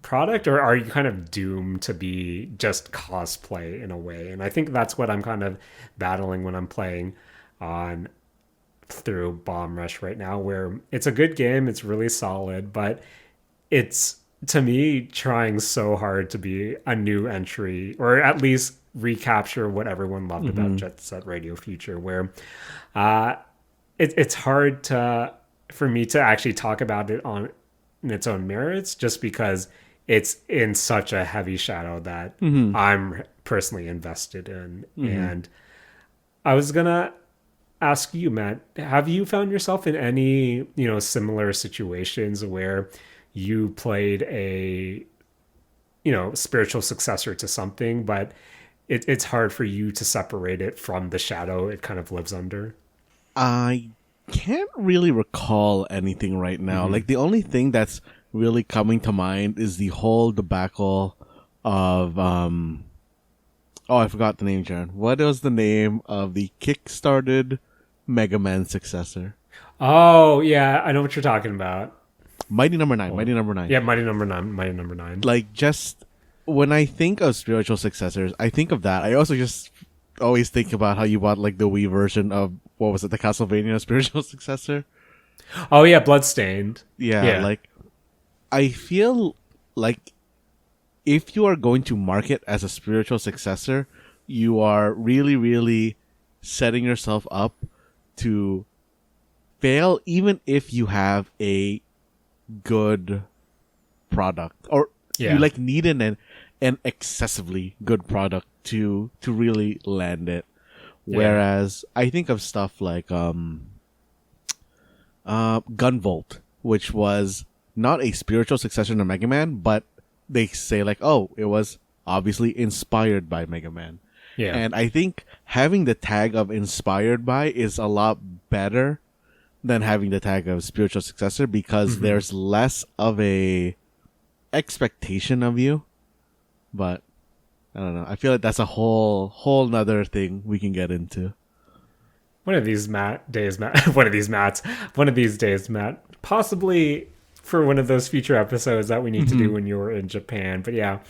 product, or are you kind of doomed to be just cosplay in a way? And I think that's what I'm kind of battling when I'm playing on through Bomb Rush right now, where it's a good game, it's really solid, but it's, to me, trying so hard to be a new entry, or at least recapture what everyone loved about Jet Set Radio Future, where it's hard for me to actually talk about it in its own merits, just because it's in such a heavy shadow that I'm personally invested in. And I was gonna ask you, Matt, have you found yourself in any similar situations where you played a spiritual successor to something, but it's hard for you to separate it from the shadow it kind of lives under? I can't really recall anything right now. Like, the only thing that's really coming to mind is the whole debacle of I forgot the name, Jaren. What was the name of the kickstarted Mega Man successor? Oh yeah, I know what you're talking about. Mighty Number 9. Mighty Number 9. Yeah, Mighty Number 9. Mighty Number 9. Like, just when I think of spiritual successors, I think of that. I also just always think about how you bought like the Wii version of, what was it, the Castlevania spiritual successor? Oh yeah, Bloodstained. Yeah, like, I feel like if you are going to market as a spiritual successor, you are really, really setting yourself up to fail, even if you have a good product, or you like need an excessively good product to really land it. Whereas I think of stuff like Gunvolt, which was not a spiritual successor to Mega Man, but they say like, oh, it was obviously inspired by Mega Man. Yeah. And I think having the tag of inspired by is a lot better than having the tag of spiritual successor, because there's less of a expectation of you. But I don't know. I feel like that's a whole nother thing we can get into. One of these days, Matt, possibly for one of those future episodes that we need to do when you're in Japan. But yeah,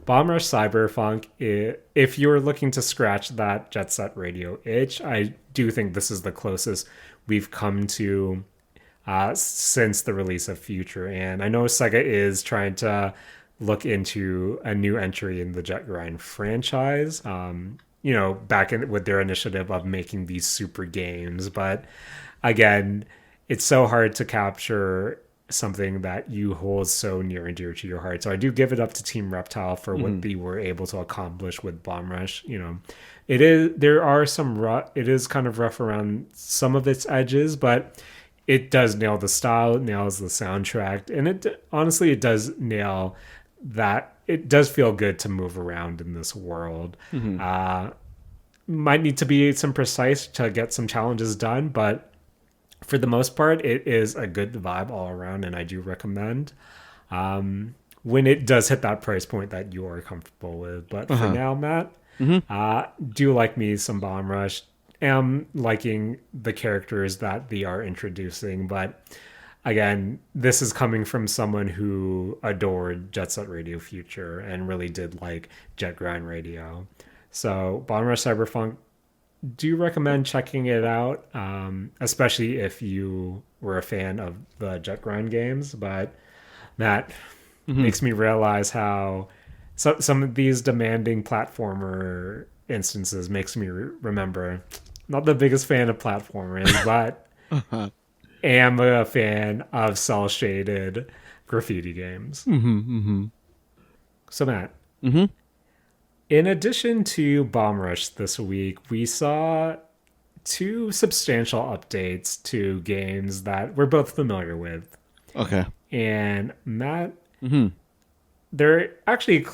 Bomb Rush Cyberfunk, if you're looking to scratch that Jet Set Radio itch, I do think this is the closest we've come to since the release of Future. And I know Sega is trying to look into a new entry in the Jet Grind franchise, back with their initiative of making these super games. But again, it's so hard to capture something that you hold so near and dear to your heart. So I do give it up to Team Reptile for what they were able to accomplish with Bomb Rush. It is kind of rough around some of its edges, but it does nail the style, it nails the soundtrack, and it does nail that. It does feel good to move around in this world. Might need to be some precise to get some challenges done, but for the most part, it is a good vibe all around, and I do recommend when it does hit that price point that you are comfortable with. But for now, Matt, do like me some Bomb Rush. Am liking the characters that they are introducing, but again, this is coming from someone who adored Jet Set Radio Future and really did like Jet Grind Radio. So Bomb Rush Cyberfunk do recommend checking it out, especially if you were a fan of the Jet Grind games. But that makes me realize how some of these demanding platformer instances makes me remember not the biggest fan of platformers, but am a fan of cell shaded graffiti games. So Matt, in addition to Bomb Rush this week, we saw two substantial updates to games that we're both familiar with. Okay. And Matt, they're actually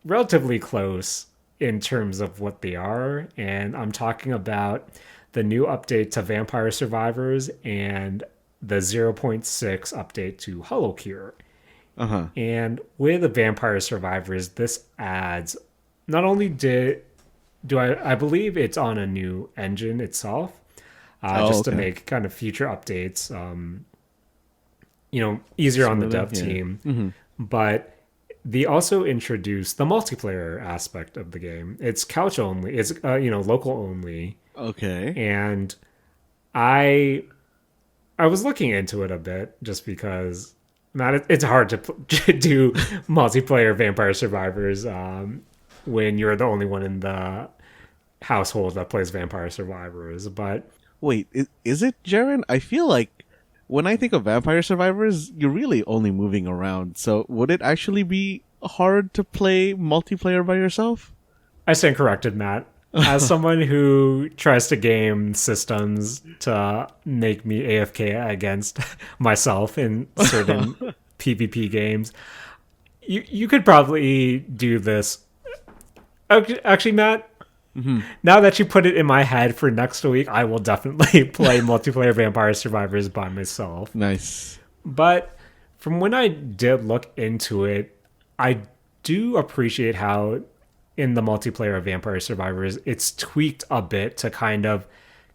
relatively close in terms of what they are. And I'm talking about the new update to Vampire Survivors and the 0.6 update to Holocure. And with the Vampire Survivors, this adds not only I believe it's on a new engine itself, to make kind of future updates, easier on the dev team, but they also introduced the multiplayer aspect of the game. It's couch only. It's local only. Okay. And I was looking into it a bit just because it's hard to do multiplayer Vampire Survivors when you're the only one in the household that plays Vampire Survivors. But wait, is it, Jaren? I feel like when I think of Vampire Survivors, you're really only moving around. So would it actually be hard to play multiplayer by yourself? I stand corrected, Matt. As someone who tries to game systems to make me AFK against myself in certain PvP games, you could probably do this. Actually, Matt, now that you put it in my head for next week, I will definitely play multiplayer Vampire Survivors by myself. Nice. But from when I did look into it, I do appreciate how in the multiplayer of Vampire Survivors, it's tweaked a bit to kind of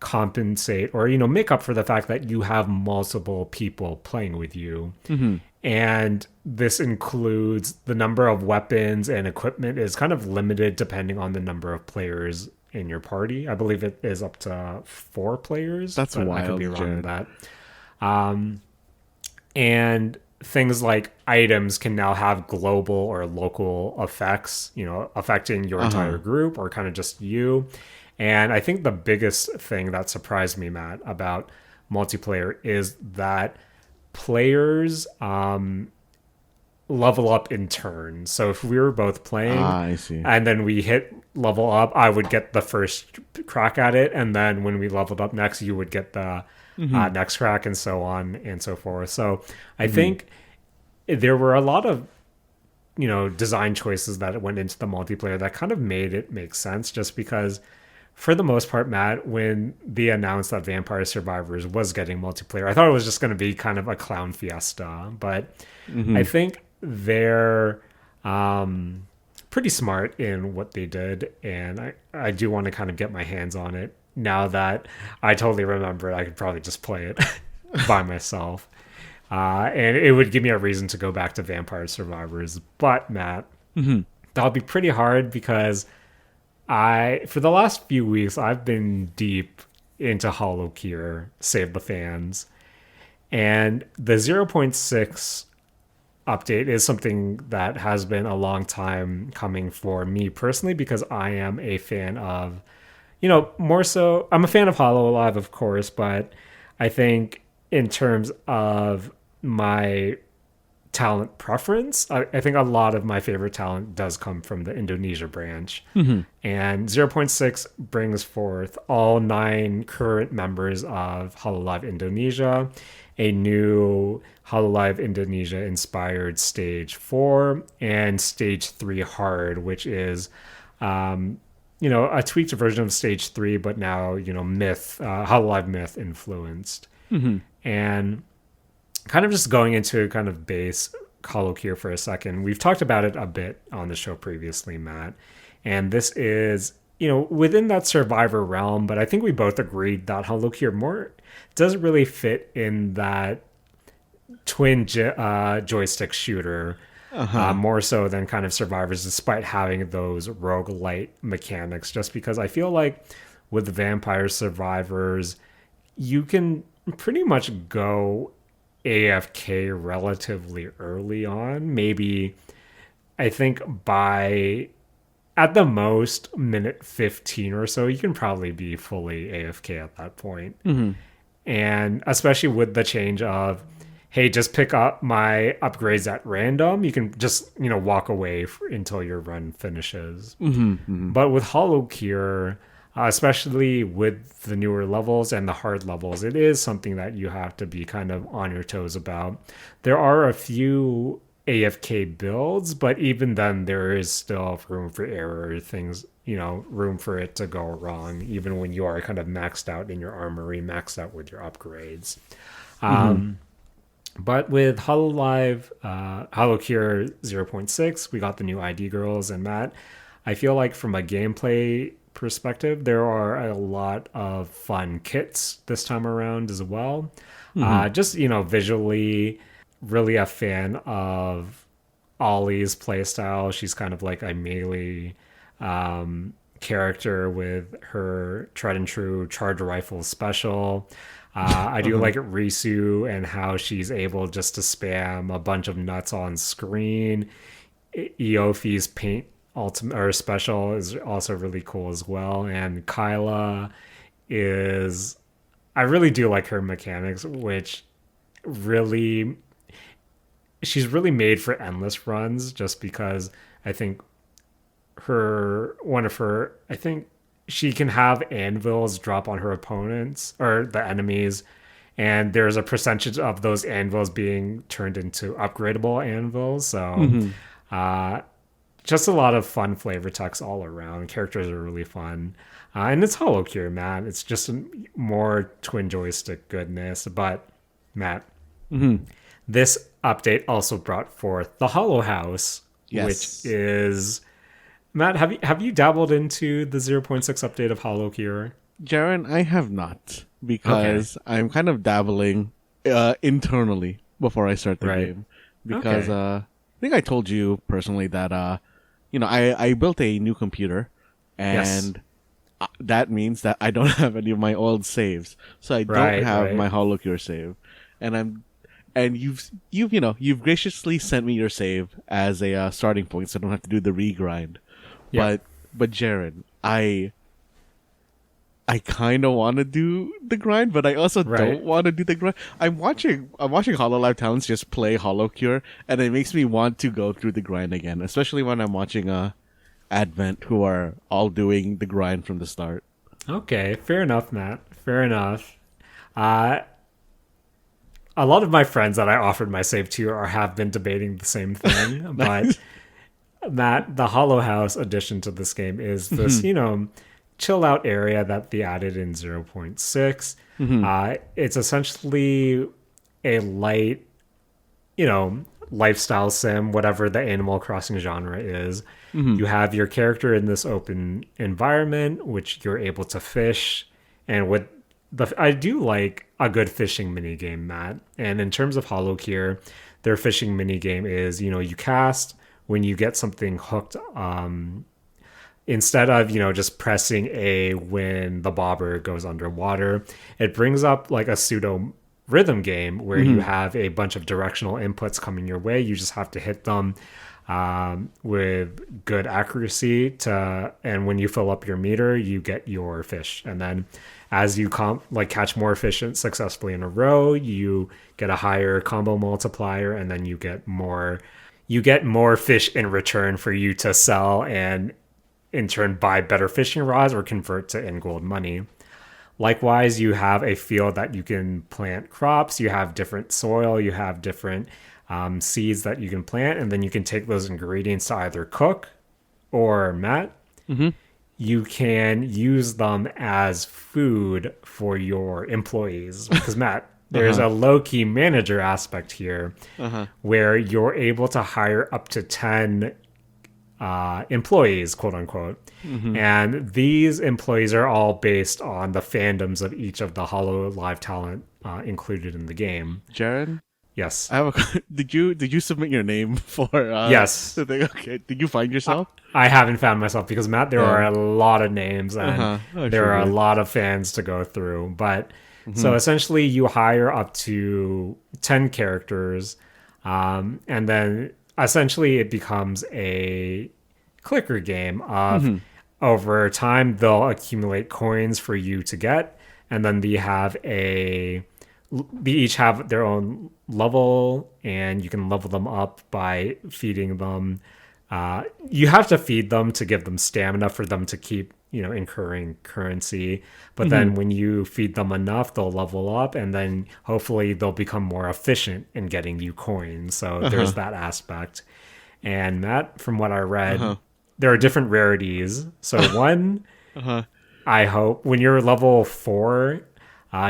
compensate or, make up for the fact that you have multiple people playing with you. And this includes the number of weapons and equipment is kind of limited depending on the number of players in your party. I believe it is up to 4 players. That's wild. I could be wrong with that. And things like items can now have global or local effects, affecting your entire group or kind of just you. And I think the biggest thing that surprised me, Matt, about multiplayer is that players level up in turn. So if we were both playing I see. And then we hit level up, I would get the first crack at it. And then when we leveled up next, you would get the next crack and so on and so forth. So I think there were a lot of, design choices that went into the multiplayer that kind of made it make sense just because for the most part, Matt, when they announced that Vampire Survivors was getting multiplayer, I thought it was just going to be kind of a clown fiesta. But I think they're pretty smart in what they did. And I do want to kind of get my hands on it now that I totally remember I could probably just play it by myself. And it would give me a reason to go back to Vampire Survivors. But, Matt, that'll be pretty hard because for the last few weeks, I've been deep into Holocure, Save the Fans. And the 0.6 update is something that has been a long time coming for me personally because I am a fan of, more so, I'm a fan of Hololive, of course, but I think in terms of my talent preference, I think a lot of my favorite talent does come from the Indonesia branch. And 0.6 brings forth all 9 current members of Hololive Indonesia, a new Hololive Indonesia inspired stage 4 and stage 3 hard, which is a tweaked version of stage 3 but now myth, Hololive myth influenced. And kind of just going into kind of base Holocure for a second, we've talked about it a bit on the show previously, Matt, and this is within that survivor realm, but I think we both agreed that Holocure more doesn't really fit in that twin joystick shooter more so than kind of survivors, despite having those roguelite mechanics, just because I feel like with Vampire Survivors, you can pretty much go AFK relatively early on. Maybe, I think by at the most minute 15 or so, you can probably be fully AFK at that point. Mm-hmm. And especially with the change of, hey, just pick up my upgrades at random, you can just, walk away until your run finishes. Mm-hmm. Mm-hmm. But with Holocure, especially with the newer levels and the hard levels, it is something that you have to be kind of on your toes about. There are a few AFK builds, but even then, there is still room for error, things, room for it to go wrong, even when you are kind of maxed out in your armory, maxed out with your upgrades. Mm-hmm. But with Hololive, Holocure 0.6, we got the new ID girls and Matt. I feel like from a gameplay perspective, there are a lot of fun kits this time around as well. Mm-hmm. Just, visually, really a fan of Ollie's playstyle. She's kind of like a melee character with her tried and true charge rifle special. I do like Risu and how she's able just to spam a bunch of nuts on screen. Eofi's paint ultimate or special is also really cool as well. And Kyla is, I really do like her mechanics, which really, she's really made for endless runs just because I think I think she can have anvils drop on her opponents or the enemies, and there's a percentage of those anvils being turned into upgradable anvils. So, Mm-hmm. uh, just a lot of fun flavor text all around. Characters are really fun. And it's Holocure, man. It's just more twin joystick goodness. But, Matt, Mm-hmm. this update also brought forth the Holo House, Yes. which is... Matt, have you dabbled into the 0.6 update of Holocure? Jaren, I have not, because I'm kind of dabbling internally before I start the game. Because I think I told you personally that I built a new computer, and that means that I don't have any of my old saves, so I don't have my Holocure save, and you've graciously sent me your save as a starting point, so I don't have to do the regrind. Yeah. But Jaren, I kind of want to do the grind, but I also don't want to do the grind. I'm watching Hololive Talents just play Holocure, and it makes me want to go through the grind again, especially when I'm watching Advent, who are all doing the grind from the start. Okay, fair enough, Matt. Fair enough. A lot of my friends that I offered my save to have been debating the same thing, but Matt, the Holo House addition to this game is this, chill out area that they added in 0.6. Mm-hmm. It's essentially a light, lifestyle sim, whatever the Animal Crossing genre is. Mm-hmm. You have your character in this open environment, which you're able to fish. And I do like a good fishing mini game, Matt. And in terms of Holocure, their fishing mini game is, you cast when you get something hooked. Instead of, just pressing A when the bobber goes underwater, it brings up like a pseudo rhythm game where you have a bunch of directional inputs coming your way. You just have to hit them with good accuracy and when you fill up your meter, you get your fish. And then as you catch more fish successfully in a row, you get a higher combo multiplier, and then you get more fish in return for you to sell and in turn buy better fishing rods or convert to in-gold money. Likewise, you have a field that you can plant crops, you have different soil, you have different seeds that you can plant, and then you can take those ingredients to either cook or, Matt, you can use them as food for your employees. Because, Matt, there's a low-key manager aspect here where you're able to hire up to 10 employees, quote unquote. And these employees are all based on the fandoms of each of the Hololive talent included in the game. Jaren, Yes. I have a. Did you submit your name for? Yes. The thing? Okay. Did you find yourself? I haven't found myself because Matt, there are a lot of names and there are a lot of fans to go through. But so essentially, you hire up to 10 characters, and then essentially it becomes a clicker game of over time they'll accumulate coins for you to get, and then they each have their own level, and you can level them up by feeding them. You have to feed them to give them stamina for them to keep, incurring currency. But then when you feed them enough, they'll level up, and then hopefully they'll become more efficient in getting you coins. So there's that aspect. And Matt, from what I read, there are different rarities. So one, I hope when you're level 4,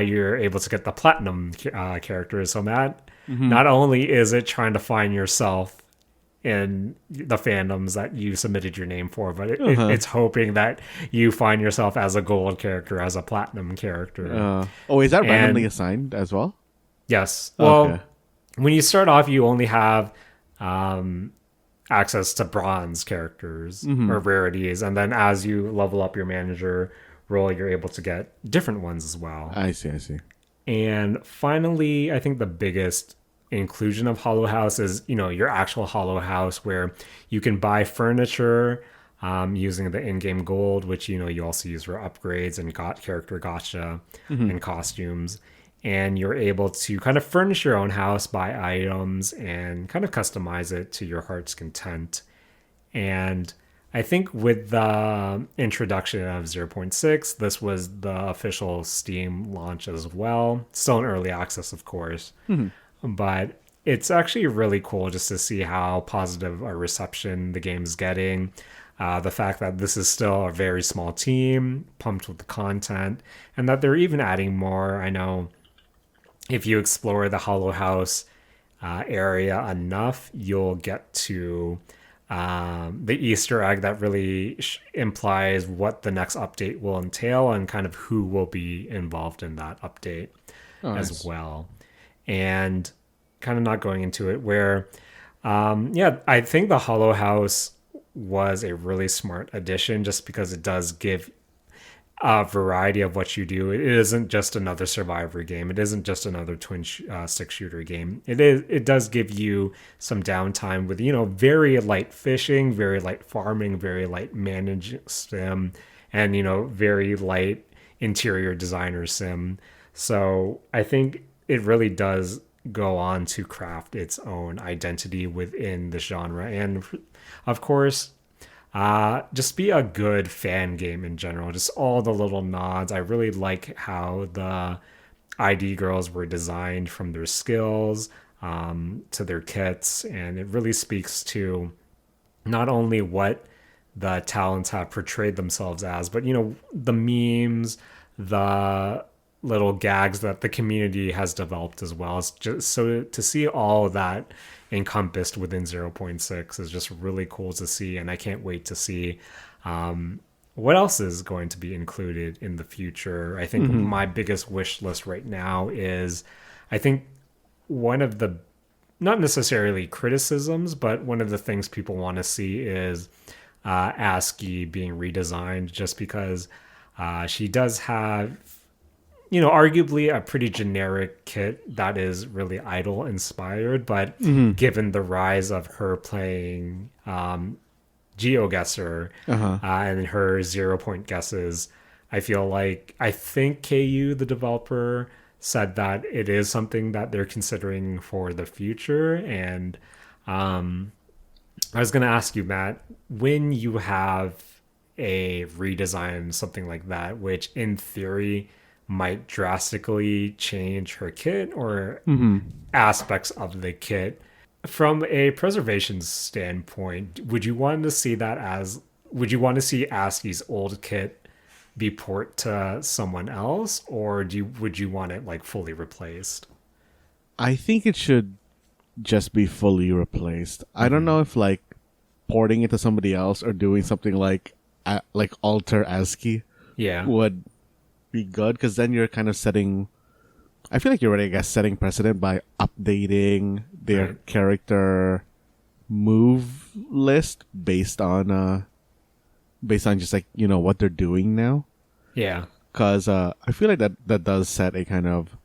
you're able to get the platinum characters. So Matt, not only is it trying to find yourself in the fandoms that you submitted your name for, but it's hoping that you find yourself as a gold character, as a platinum character. Is that randomly assigned as well? Yes. Well, when you start off, you only have access to bronze characters or rarities, and then as you level up your manager role, you're able to get different ones as well. I see. And finally, I think the biggest inclusion of Holo House is, your actual Holo House, where you can buy furniture using the in-game gold, which, you also use for upgrades and character gacha and costumes. And you're able to kind of furnish your own house, buy items, and kind of customize it to your heart's content. And I think with the introduction of 0.6, this was the official Steam launch as well. Still in early access, of course. But it's actually really cool just to see how positive a reception the game's getting. The fact that this is still a very small team, pumped with the content, and that they're even adding more. I know if you explore the Holo House area enough, you'll get to the Easter egg that really implies what the next update will entail and kind of who will be involved in that update as well. And kind of not going into it where, I think the Holo House was a really smart addition just because it does give a variety of what you do. It isn't just another survivor game. It isn't just another twin stick shooter game. It does give you some downtime with, very light fishing, very light farming, very light manage sim, and, very light interior designer sim. So I think it really does go on to craft its own identity within the genre. And of course, just be a good fan game in general. Just all the little nods. I really like how the ID girls were designed, from their skills to their kits. And it really speaks to not only what the talents have portrayed themselves as, but, the memes, the little gags that the community has developed as well. It's just so to see all of that encompassed within 0.6 is just really cool to see, and I can't wait to see what else is going to be included in the future. I think my biggest wish list right now is, I think one of the, not necessarily criticisms, but one of the things people want to see is ASCII being redesigned, just because she does have, arguably a pretty generic kit that is really idol inspired, but given the rise of her playing GeoGuessr and her 0-point guesses, I think KU, the developer, said that it is something that they're considering for the future. And I was going to ask you, Matt, when you have a redesign, something like that, which in theory might drastically change her kit or aspects of the kit, from a preservation standpoint, would you want to see ASCII's old kit be port to someone else, or would you want it fully replaced? I think it should just be fully replaced. I don't know if porting it to somebody else or doing something like alter ASCII would be good, because then you're kind of setting I feel like you're already, I guess, setting precedent by updating their character move list based on just like what they're doing now. Yeah. Because I feel like that does set a kind of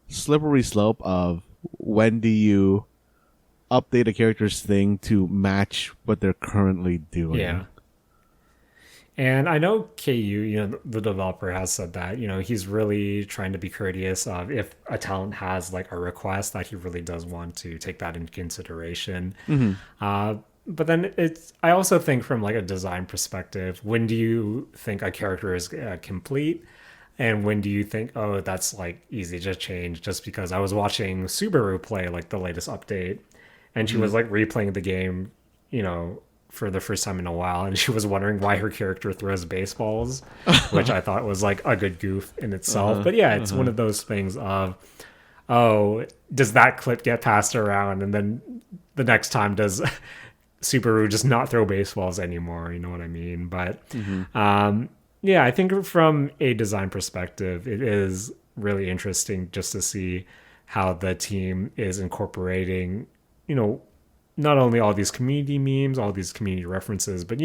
slippery slope of when do you update a character's thing to match what they're currently doing. Yeah. And I know KU, the developer has said that, he's really trying to be courteous of if a talent has like a request that he really does want to take that into consideration. Mm-hmm. But then I also think from like a design perspective, when do you think a character is complete? And when do you think, oh, that's like easy to change? Just because I was watching Subaru play like the latest update and she was like replaying the game, for the first time in a while, and she was wondering why her character throws baseballs, which I thought was like a good goof in itself. But yeah, it's one of those things of, oh, does that clip get passed around, and then the next time does Subaru just not throw baseballs anymore? You know what I mean? But yeah, I think from a design perspective, it is really interesting just to see how the team is incorporating, not only all these community memes, all these community references, but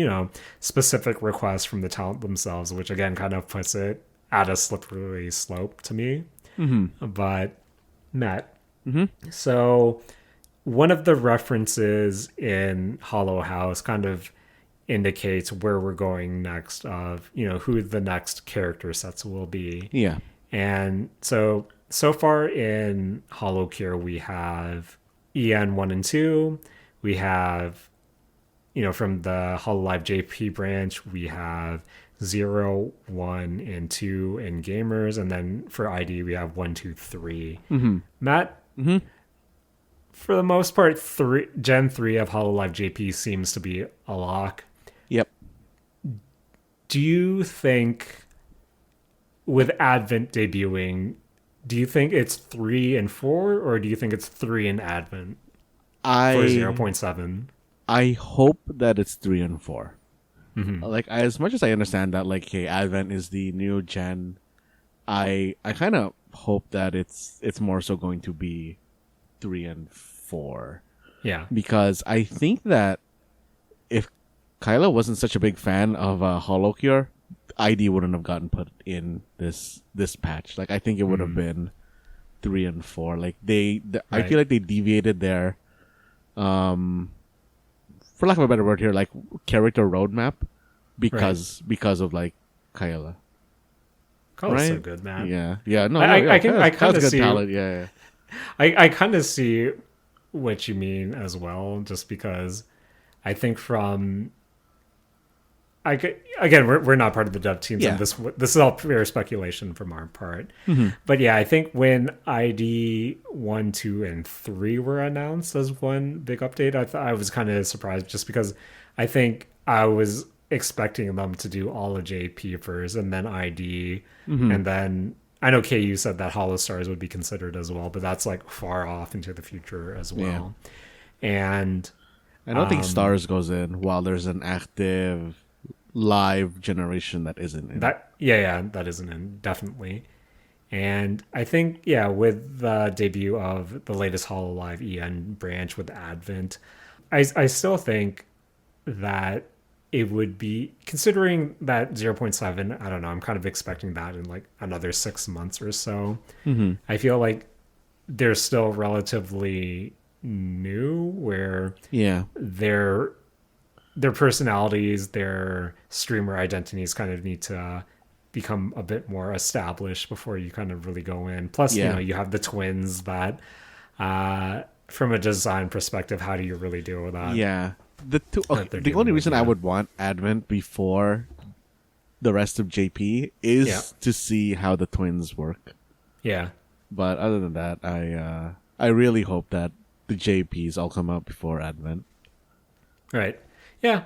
specific requests from the talent themselves, which again kind of puts it at a slippery slope to me. Mm-hmm. But Matt, Mm-hmm. so one of the references in Hollow House kind of indicates where we're going next of who the next character sets will be. Yeah. And so far in Holocure we have EN 1 and 2. We have, from the Hololive JP branch, we have 0, 1, and 2 in gamers. And then for ID, we have 1, 2, 3. Mm-hmm. Matt, for the most part, Gen 3 of Hololive JP seems to be a lock. Yep. Do you think, with Advent debuting, do you think it's 3 and 4, or do you think it's 3 in Advent? For 0.7. I hope that it's 3 and 4. Mm-hmm. Like, as much as I understand that, like, hey, Advent is the new gen, I kind of hope that it's more so going to be 3 and 4. Yeah. Because I think that if Kyla wasn't such a big fan of Holocure, ID wouldn't have gotten put in this patch. Like, I think it would have been 3 and 4. Like, I feel like they deviated their for lack of a better word here, like character roadmap because of like Kyla. Kyla's so good, man. Yeah. No, I kind of see. Talent. Yeah. I kind of see what you mean as well, just because I think from. Again, we're not part of the dev teams, and this is all pure speculation from our part. Mm-hmm. But yeah, I think when ID 1, 2, and 3 were announced as one big update, I was kind of surprised, just because I think I was expecting them to do all of JP first, and then ID, and then I know KU said that Holo Stars would be considered as well, but that's like far off into the future as well. Yeah. And I don't think Stars goes in while there's an active live generation that isn't in. That isn't in, definitely. And I think with the debut of the latest Hololive EN branch with Advent, I still think that it would be, considering that 0.7, I don't know, I'm kind of expecting that in like another 6 months or so. I feel like they're still relatively new, where their personalities, their streamer identities kind of need to become a bit more established before you kind of really go in. Plus, you have the twins that, from a design perspective, how do you really deal with that? Yeah. The only reason I would want Advent before the rest of JP is to see how the twins work. Yeah. But other than that, I really hope that the JPs all come out before Advent. Right. Yeah,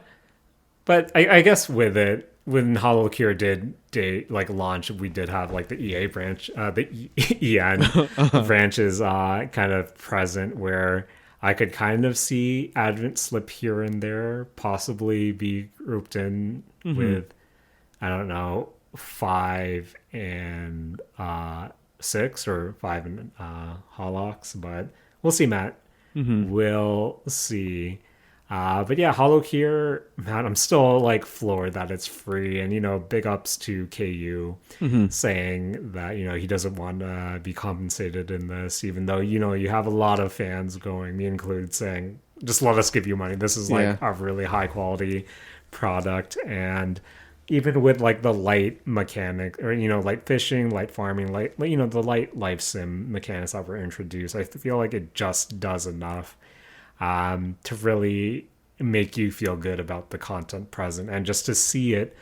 but I guess with it, when Holocure did like launch, we did have like the EA branch, the EN branches kind of present, where I could kind of see Advent slip here and there, possibly be grouped in with, I don't know, 5 and 6 or 5 in Holocs, but we'll see, Matt. Mm-hmm. We'll see. But yeah, Holocure, man, I'm still like floored that it's free. And, big ups to KU Mm-hmm. saying that, he doesn't want to be compensated in this, even though, you have a lot of fans going, me included, saying, just let us give you money. This is like a really high quality product. And even with like the light mechanic or, light fishing, light farming, the light life sim mechanics that were introduced, I feel like it just does enough to really make you feel good about the content present, and just to see it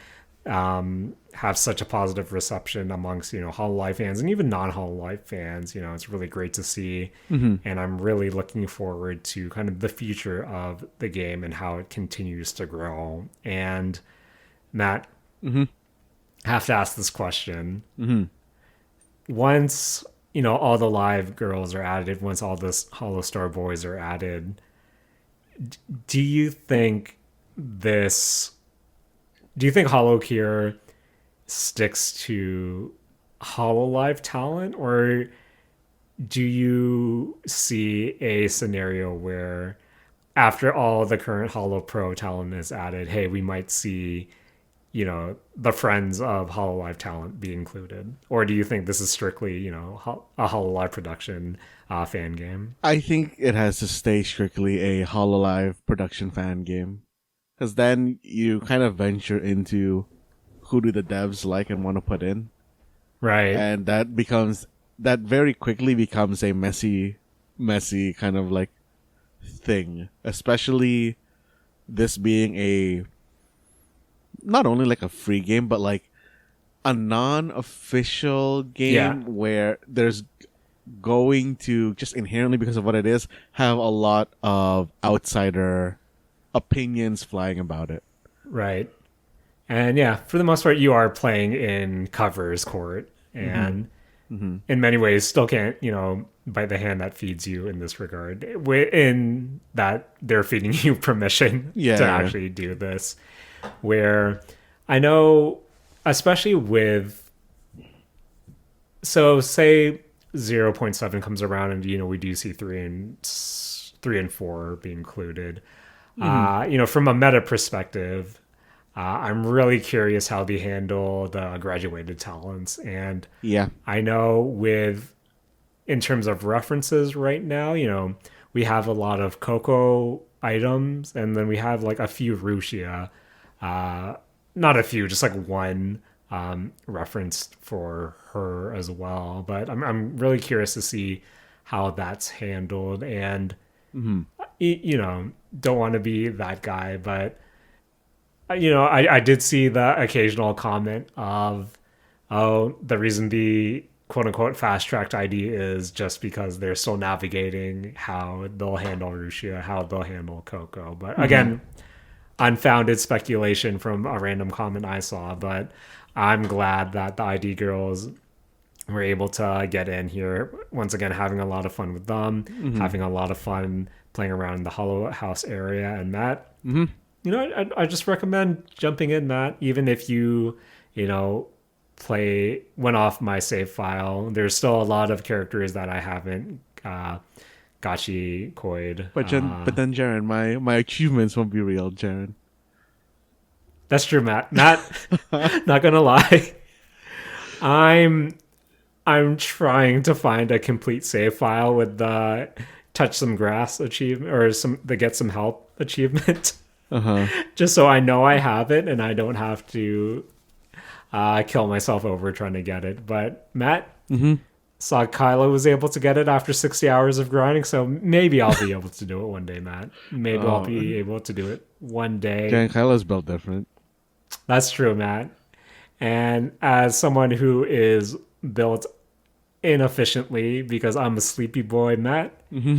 have such a positive reception amongst Hololive fans and even non-Hololive fans. It's really great to see, and I'm really looking forward to kind of the future of the game and how it continues to grow. And Matt, I have to ask this question. Once all the live girls are added, once all the Holostar boys are added, do you think Holocure sticks to Hololive talent, or do you see a scenario where after all the current Holo Pro talent is added, hey, we might see the friends of Hololive talent be included? Or do you think this is strictly, a Hololive production fan game? I think it has to stay strictly a Hololive production fan game. Because then you kind of venture into who do the devs like and want to put in. Right. And that very quickly becomes a messy kind of like thing. Especially this being not only like a free game, but like a non-official game where there's going to, just inherently because of what it is, have a lot of outsider opinions flying about it. Right. And yeah, for the most part, you are playing in Cover's court, and in many ways still can't, bite the hand that feeds you in this regard, in that they're feeding you permission to actually do this. Where I know, especially with, so say 0.7 comes around and we do see 3 and 4 be included. From a meta perspective, I'm really curious how they handle the graduated talents. And I know in terms of references right now, we have a lot of Coco items, and then we have like a few Rushia. Not a few, just like one referenced for her as well. But I'm really curious to see how that's handled. And don't want to be that guy, but I did see the occasional comment of, the reason the quote unquote fast tracked ID is just because they're still navigating how they'll handle Rushia, how they'll handle Coco. But again, unfounded speculation from a random comment I saw, but I'm glad that the ID girls were able to get in here. Once again, having a lot of fun with them, having a lot of fun playing around in the Hollow House area. And Matt, I just recommend jumping in, Matt, even if you went off my save file. There's still a lot of characters that I haven't Gachi Koid. But then, Jaren, my achievements won't be real, Jaren. That's true, Matt. Not gonna lie. I'm trying to find a complete save file with the touch some grass achievement, or the get some help achievement. Just so I know I have it and I don't have to kill myself over trying to get it. But Matt, saw Kylo was able to get it after 60 hours of grinding, so maybe I'll be able to do it one day, Matt. Maybe I'll be able to do it one day. Jaren, Kylo's built different. That's true, Matt. And as someone who is built inefficiently because I'm a sleepy boy, Matt, I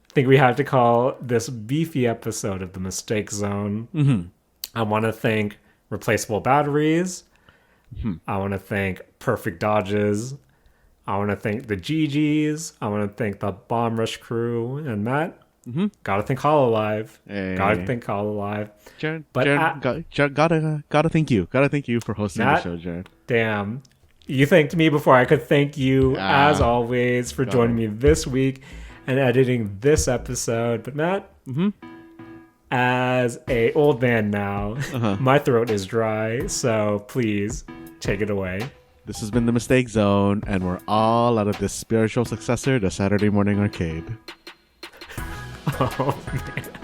think we have to call this beefy episode of the Mistake Zone. I want to thank replaceable batteries. I want to thank perfect dodges. I want to thank the GGs. I want to thank the Bomb Rush crew. And Matt, gotta thank Hololive. Hey. Gotta thank Hololive. Jaren, gotta thank you. Gotta thank you for hosting the show, Jaren. Damn. You thanked me before I could thank you, as always, for joining me this week and editing this episode. But Matt, as a old man now, my throat is dry, so please take it away. This has been The Mistake Zone, and we're all out of this spiritual successor, the Saturday Morning Arcade. Oh, man.